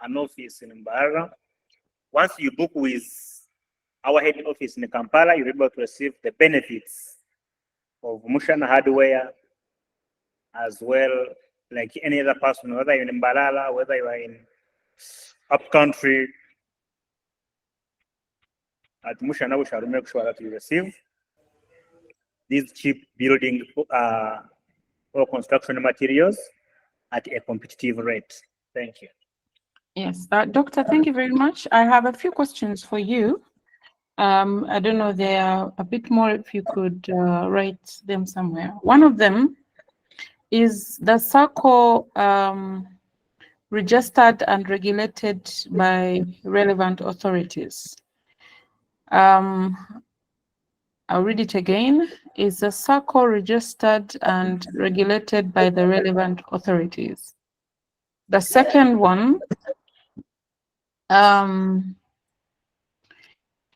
an office in Mbara, once you book with our head office in Kampala, you're able to receive the benefits of Mushana Hardware as well, like any other person, whether you're in Mbalala, whether you are in upcountry. At Mushana, we shall make sure that you receive these cheap building or construction materials at a competitive rate. Thank you. Yes, Doctor, thank you very much. I have a few questions for you. I don't know, there are a bit more, if you could write them somewhere. One of them is the Sacco registered and regulated by relevant authorities. I'll read it again. Is the Sacco registered and regulated by the relevant authorities? The second one,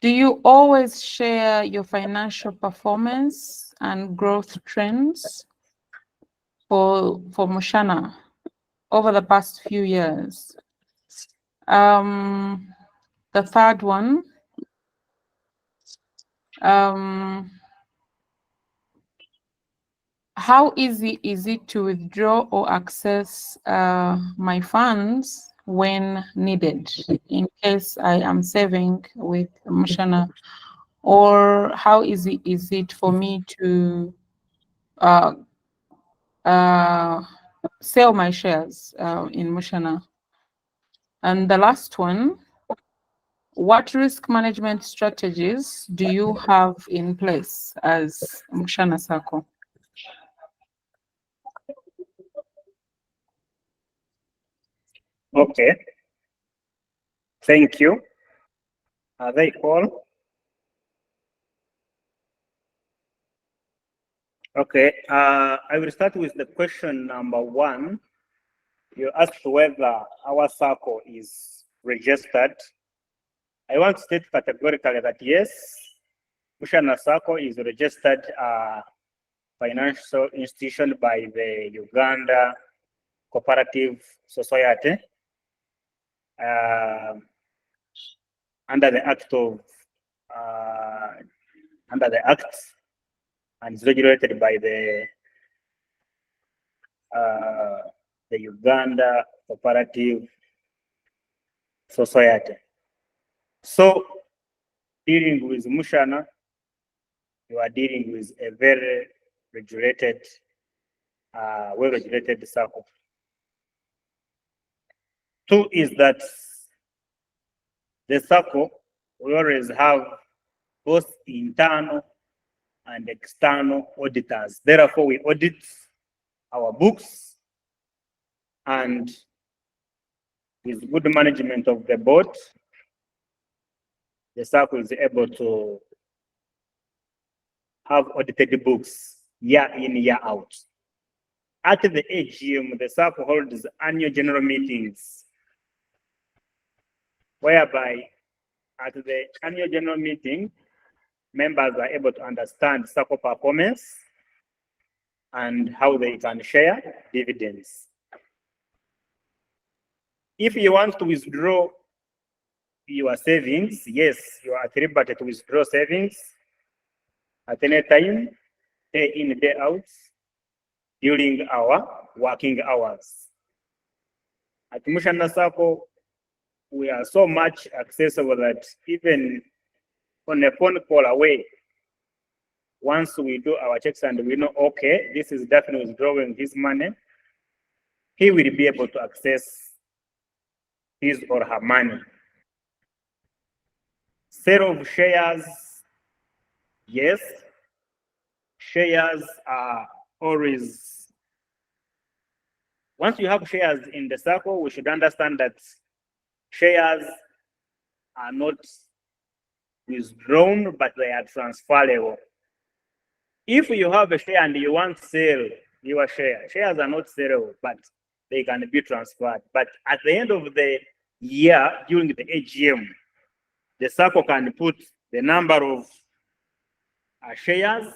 do you always share your financial performance and growth trends? for Mushana over the past few years. The third one, how easy is it to withdraw or access my funds when needed, in case I am saving with Mushana? Or how easy is it for me to sell my shares in Mushana? And the last one, what risk management strategies do you have in place as Mushana Sacco? Okay. Thank you. Are they all? Okay. I will start with the question number one. You asked whether our Sacco is registered. I want to state categorically that yes, Mushana Sacco is a registered financial institution by the Uganda Cooperative Society under the Act, and is regulated by the Uganda Cooperative Society. So, dealing with Mushana, you are dealing with a very regulated, well-regulated circle. Two is that the circle will always have both internal and external auditors. Therefore, we audit our books, and with good management of the board, the circle is able to have audited books year in, year out. At the AGM, the circle holds annual general meetings, whereby at the annual general meeting, members are able to understand circle performance and how they can share dividends. If you want to withdraw your savings, yes, you are at liberty to withdraw savings at any time, day in, day out, during our working hours. At Mushana Sacco, we are so much accessible that even on a phone call away, once we do our checks and we know, okay, this is definitely withdrawing his money, he will be able to access his or her money. Sale of shares, yes, shares are always, once you have shares in the circle, we should understand that shares are not withdrawn, but they are transferable. If you have a share and you want to sell your share, shares are not sellable, but they can be transferred. But at the end of the year, during the AGM, the circle can put the number of shares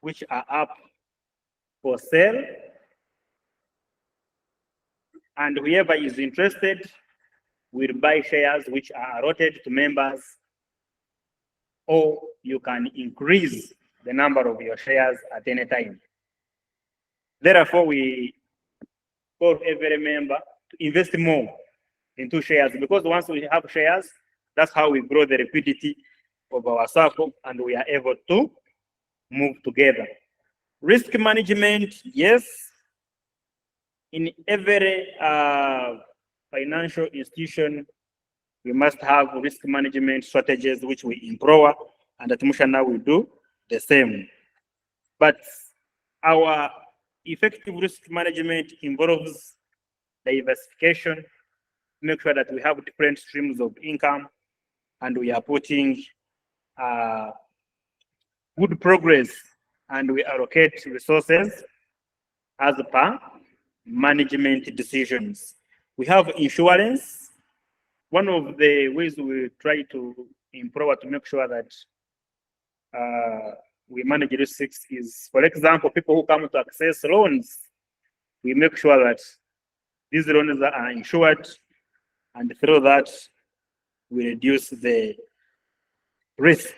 which are up for sale, and whoever is interested will buy shares which are allotted to members, or you can increase the number of your shares at any time. Therefore, we call every member to invest more into shares, because once we have shares, that's how we grow the liquidity of our circle and we are able to move together. Risk management, yes. In every financial institution, we must have risk management strategies which we employ, and at Mushana we do the same. But our effective risk management involves diversification, make sure that we have different streams of income, and we are putting good progress, and we allocate resources as per management decisions. We have insurance. One of the ways we try to improve to make sure that we manage risks is, for example, people who come to access loans we make sure that these loans are insured, and through that, we reduce the risk.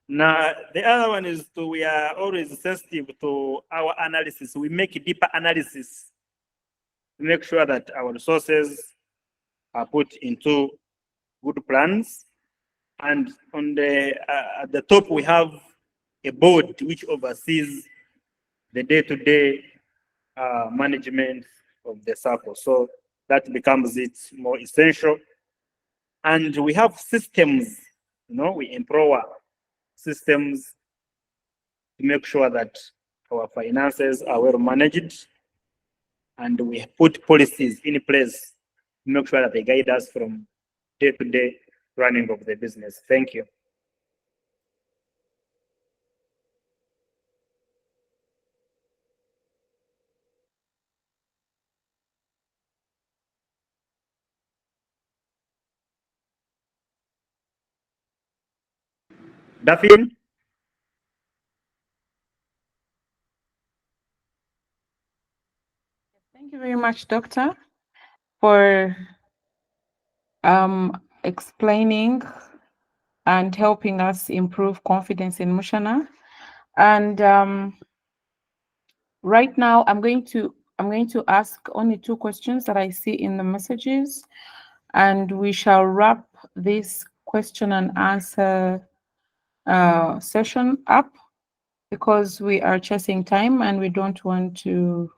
Now, the other one is we are always sensitive to our analysis. We make deeper analysis to make sure that our resources are put into good plans. And on the at the top, we have a board which oversees the day-to-day management of the Sacco. So that becomes it more essential. And we have systems, we empower systems to make sure that our finances are well managed, and we put policies in place to make sure that they guide us from day-to-day running of the business. Thank you. Daphne? Thank you very much, Doctor, for explaining and helping us improve confidence in Mushana. And right now, I'm going to ask only 2 questions that I see in the messages, and we shall wrap this question and answer session up, because we are chasing time and we don't want to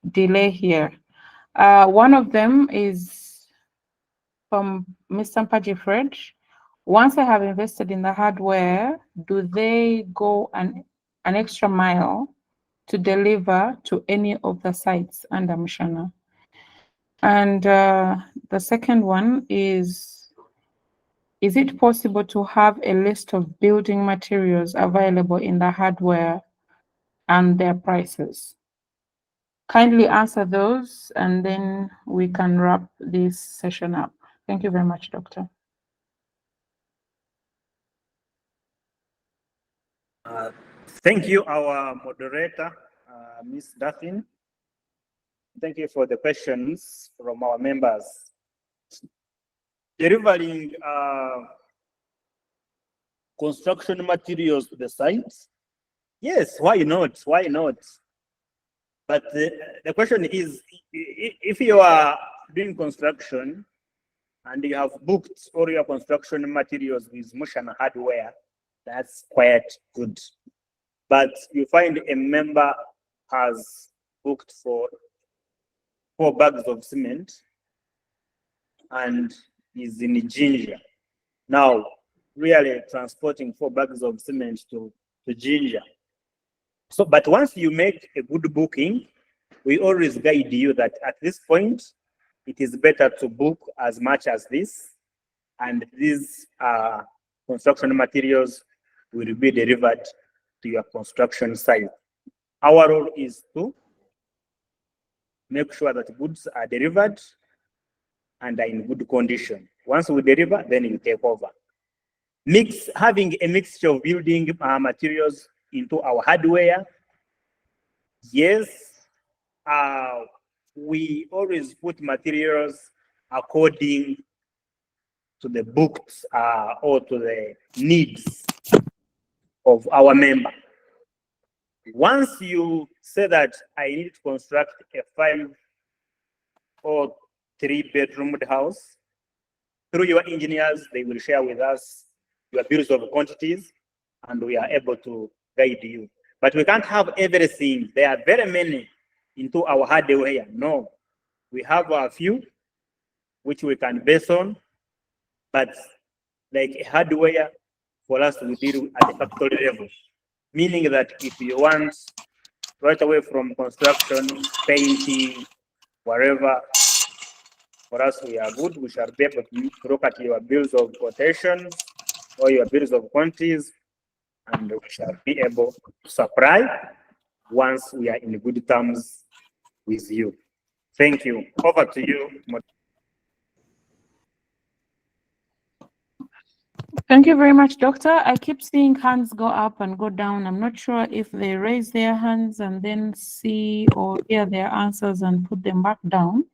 delay here. One of them is from Mr. Mpaji Fred. Once I have invested in the hardware, do they go an extra mile to deliver to any of the sites under Mushana? And the second one is it possible to have a list of building materials available in the hardware and their prices? Kindly answer those, and then we can wrap this session up. Thank you very much, Doctor. Thank you, our moderator, Ms. Daphne. Thank you for the questions from our members. Delivering construction materials to the sites? Yes, why not? Why not? But the question is, if you are doing construction and you have booked all your construction materials with Mushana hardware, that's quite good. But you find a member has booked for 4 bags of cement and is in Ginger. Now, really transporting 4 bags of cement to Ginger. So, but once you make a good booking, we always guide you that at this point, it is better to book as much as this, and these construction materials will be delivered to your construction site. Our role is to make sure that goods are delivered and are in good condition. Once we deliver, then you take over. Having a mixture of building materials into our hardware, yes, we always put materials according to the books or to the needs of our member. Once you say that I need to construct a 5 or 3-bedroomed house, through your engineers, they will share with us your bills of quantities, and we are able to guide you. But we can't have everything. There are very many into our hardware. No, we have a few which we can base on, but like hardware, for us to deal at the factory level, meaning that if you want right away from construction, painting, whatever, for us we are good. We shall be able to look at your bills of quotations or your bills of quantities, and we shall be able to supply once we are in good terms with you. Thank you. Over to you. Thank you very much, Doctor. I keep seeing hands go up and go down. I'm not sure if they raise their hands and then see or hear their answers and put them back down.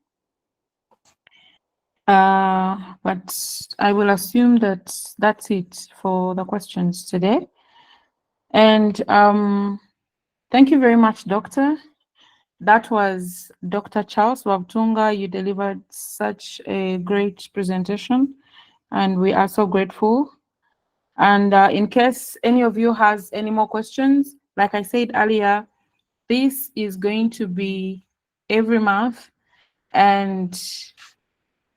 But I will assume that that's it for the questions today. And thank you very much, Doctor. That was Dr. Charles Wabtunga. You delivered such a great presentation, and we are so grateful. And in case any of you has any more questions, like I said earlier, this is going to be every month, and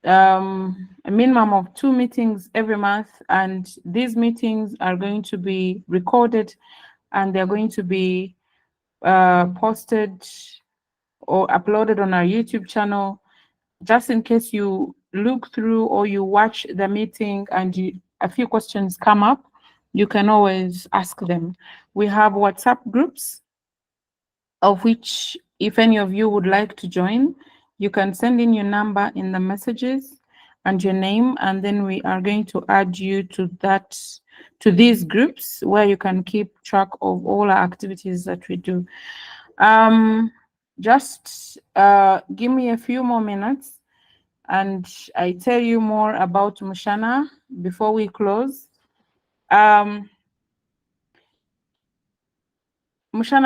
a minimum of 2 meetings every month. And these meetings are going to be recorded, and they're going to be posted or uploaded on our YouTube channel. Just in case you look through or you watch the meeting and a few questions come up, you can always ask them. We have WhatsApp groups, of which if any of you would like to join, you can send in your number in the messages and your name, and then we are going to add you to these groups where you can keep track of all our activities that we do. Just give me a few more minutes and I tell you more about Mushana before we close. Mushana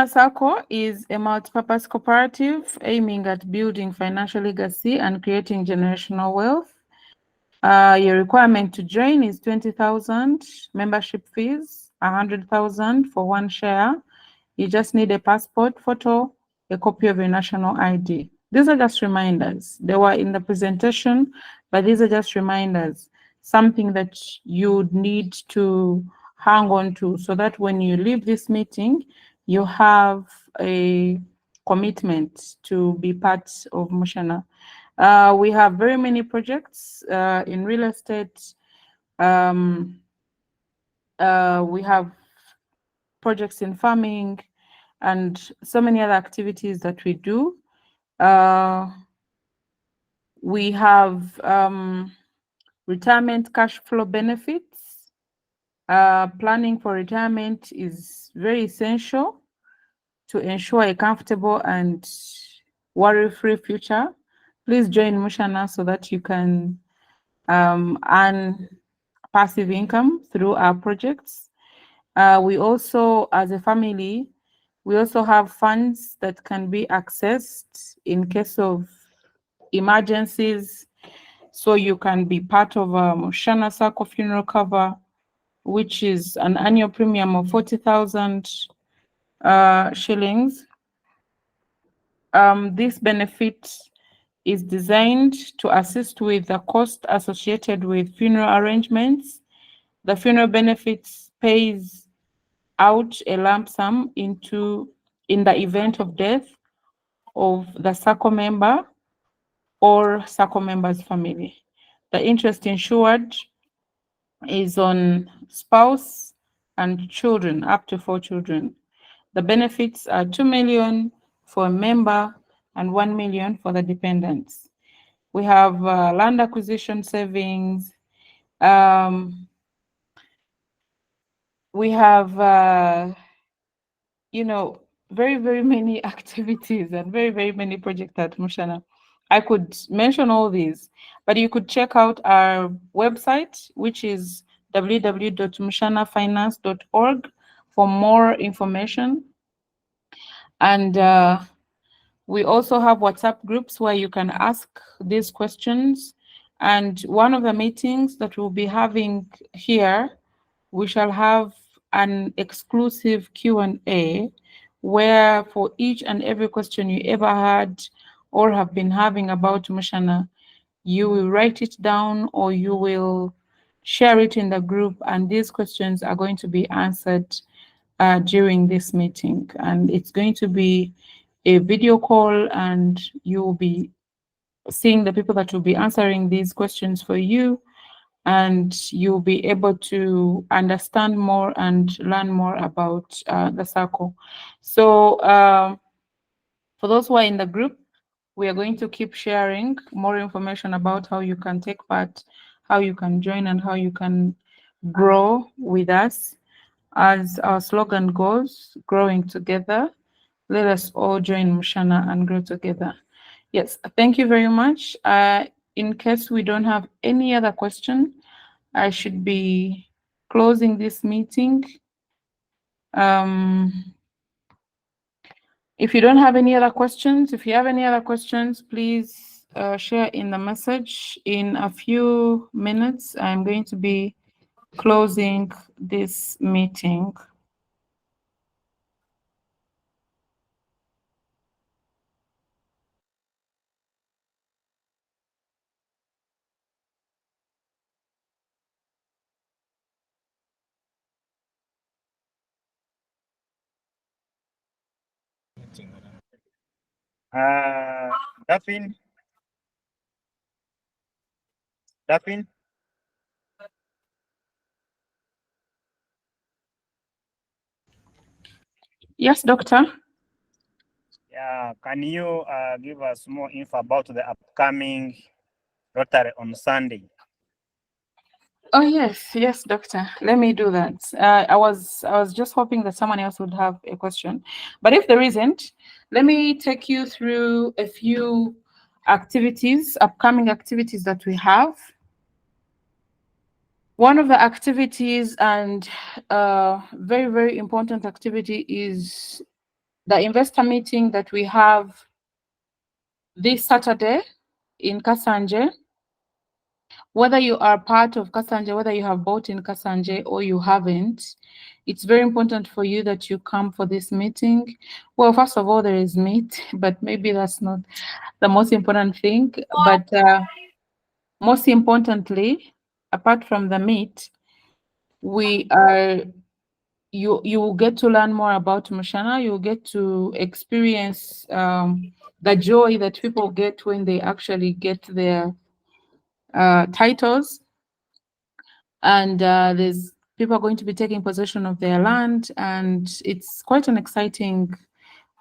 Sacco is a multi-purpose cooperative aiming at building financial legacy and creating generational wealth. Your requirement to join is 20,000 membership fees, 100,000 for 1 share. You just need a passport photo, a copy of your national ID. These are just reminders. They were in the presentation, but these are just reminders, something that you need to hang on to so that when you leave this meeting, you have a commitment to be part of Mushana. We have very many projects in real estate. We have projects in farming and so many other activities that we do. We have retirement cash flow benefits. Planning for retirement is very essential to ensure a comfortable and worry-free future. Please join Mushana so that you can earn passive income through our projects. We also, as a family, we also have funds that can be accessed in case of emergencies. So you can be part of a Mushana Sacco funeral cover, which is an annual premium of 40,000 shillings. This benefit is designed to assist with the cost associated with funeral arrangements. The funeral benefits pays out a lump sum in the event of death of the Sacco member or Sacco member's family. The interest insured is on spouse and children, up to 4 children. The benefits are 2 million for a member and 1 million for the dependents. We have land acquisition savings. We have, very, very many activities and very, very many projects at Mushana. I could mention all these, but you could check out our website, which is www.mushanafinance.org for more information. And we also have WhatsApp groups where you can ask these questions. And one of the meetings that we'll be having here, we shall have an exclusive Q&A where for each and every question you ever had or have been having about Mushana, you will write it down or you will share it in the group, and these questions are going to be answered during this meeting. And it's going to be a video call, and you will be seeing the people that will be answering these questions for you, and you'll be able to understand more and learn more about the Sacco. So for those who are in the group, we are going to keep sharing more information about how you can take part, how you can join, and how you can grow with us. As our slogan goes, growing together. Let us all join Mushana and grow together. Yes, thank you very much. In case we don't have any other question, I should be closing this meeting. If you don't have any other questions, if you have any other questions, please share in the message. In a few minutes, I'm going to be closing this meeting. Daphne? Daphne? Yes, doctor. Yeah, can you give us more info about the upcoming Rotary on Sunday? Oh yes, doctor. Let me do that. I was just hoping that someone else would have a question, but if there isn't, let me take you through a few activities, upcoming activities that we have. One of the activities and very important activity is the investor meeting that we have this Saturday in Kasanje. Whether you are part of Kasanje, whether you have bought in Kasanje or you haven't, it's very important for you that you come for this meeting. Well, first of all, there is meat, but maybe that's not the most important thing. But most importantly, apart from the meat, we are you will get to learn more about Mushana. You'll get to experience the joy that people get when they actually get their titles. And there's people are going to be taking possession of their land, and it's quite an exciting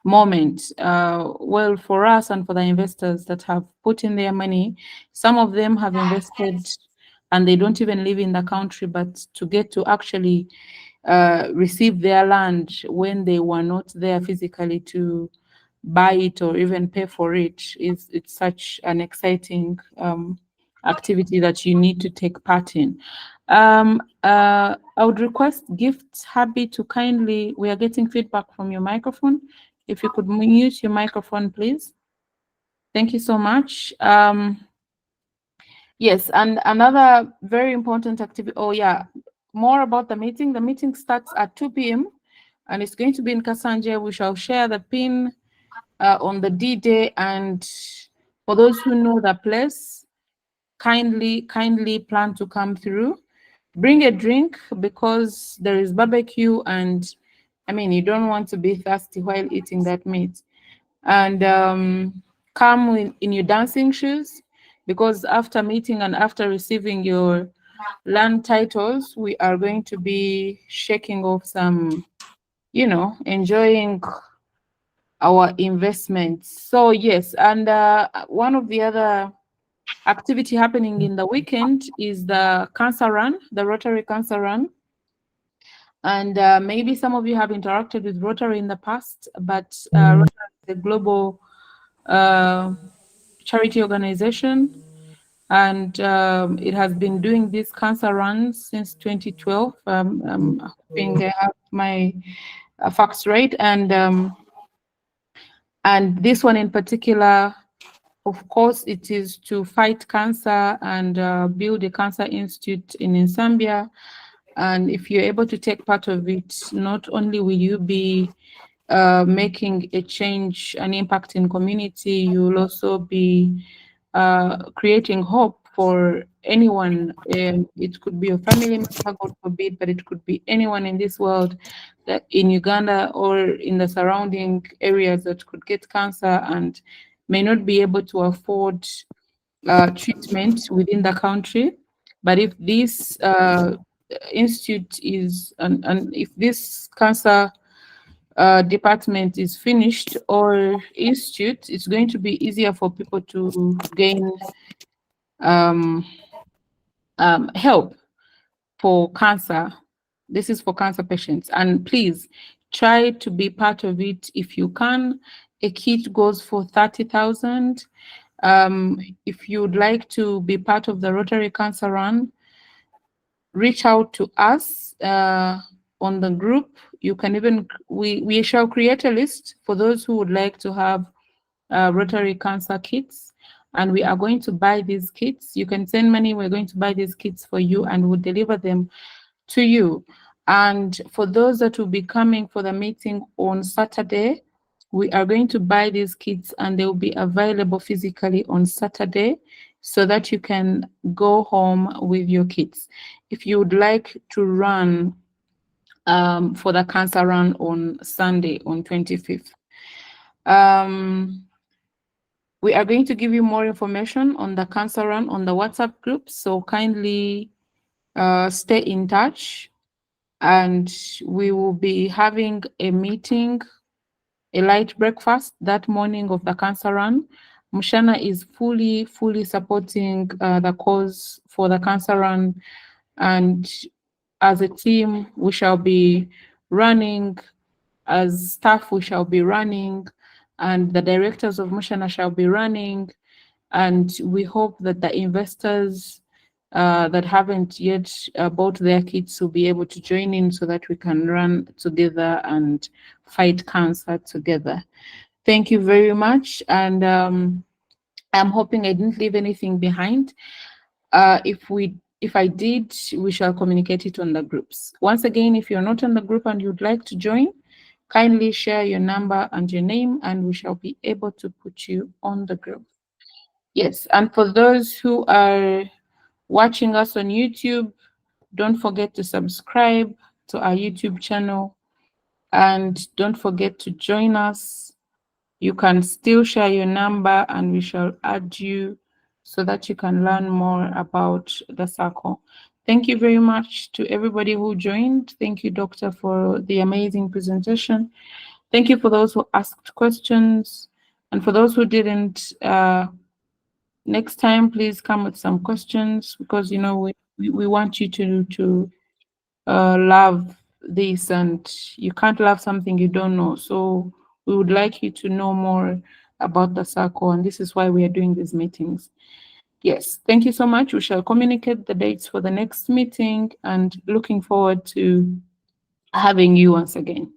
moment. Well, for us and for the investors that have put in their money, some of them have invested and they don't even live in the country, but to get to actually receive their land when they were not there physically to buy it or even pay for it, it's such an exciting activity that you need to take part in. I would request Gift Happy to kindly, we are getting feedback from your microphone. If you could mute your microphone, please. Thank you so much. Yes, and another very important activity, oh yeah, more about the meeting. The meeting starts at 2 p.m. and it's going to be in Kasanje. We shall share the pin on the D-Day, and for those who know the place, kindly plan to come through. Bring a drink because there is barbecue, and I mean, you don't want to be thirsty while eating that meat. And come in your dancing shoes, because after meeting and after receiving your land titles, we are going to be shaking off some, enjoying our investments. So yes, and one of the other activity happening in the weekend is the cancer run, the Rotary Cancer Run. And maybe some of you have interacted with Rotary in the past, but Rotary is a global charity organization, and it has been doing these cancer runs since 2012. I'm hoping I have my facts right, and this one in particular, of course, it is to fight cancer and build a cancer institute in Zambia. And if you're able to take part of it, not only will you be making a change, an impact in community, you will also be creating hope for anyone. It could be a family member, God forbid, but it could be anyone in this world, that in Uganda or in the surrounding areas, that could get cancer and may not be able to afford treatment within the country. But if this institute is, and if this cancer department is finished or institute, it's going to be easier for people to gain help for cancer. This is for cancer patients. And please try to be part of it if you can. A kit goes for 30,000. If you'd like to be part of the Rotary Cancer Run, reach out to us on the group. You can even, we shall create a list for those who would like to have Rotary cancer kits, and we are going to buy these kits. You can send money, we're going to buy these kits for you and we'll deliver them to you. And for those that will be coming for the meeting on Saturday, we are going to buy these kits and they will be available physically on Saturday so that you can go home with your kits. If you would like to run for the cancer run on Sunday, on 25th, we are going to give you more information on the cancer run on the WhatsApp group. So kindly stay in touch, and we will be having a meeting, a light breakfast that morning of the cancer run. Mushana is fully supporting the cause for the cancer run, and as a team, we shall be running. As staff, we shall be running, and the directors of Mushana shall be running. And we hope that the investors that haven't yet bought their kits will be able to join in so that we can run together and fight cancer together. Thank you very much. And I'm hoping I didn't leave anything behind. If I did, we shall communicate it on the groups. Once again, if you're not on the group and you'd like to join, kindly share your number and your name and we shall be able to put you on the group. Yes, and for those who are watching us on YouTube, don't forget to subscribe to our YouTube channel and don't forget to join us. You can still share your number and we shall add you so that you can learn more about the Sacco. Thank you very much to everybody who joined. Thank you, Doctor, for the amazing presentation. Thank you for those who asked questions. And for those who didn't, next time, please come with some questions because, you know, we want you to love this, and you can't love something you don't know. So we would like you to know more about the Sacco, and this is why we are doing these meetings. Yes, thank you so much. We shall communicate the dates for the next meeting and looking forward to having you once again.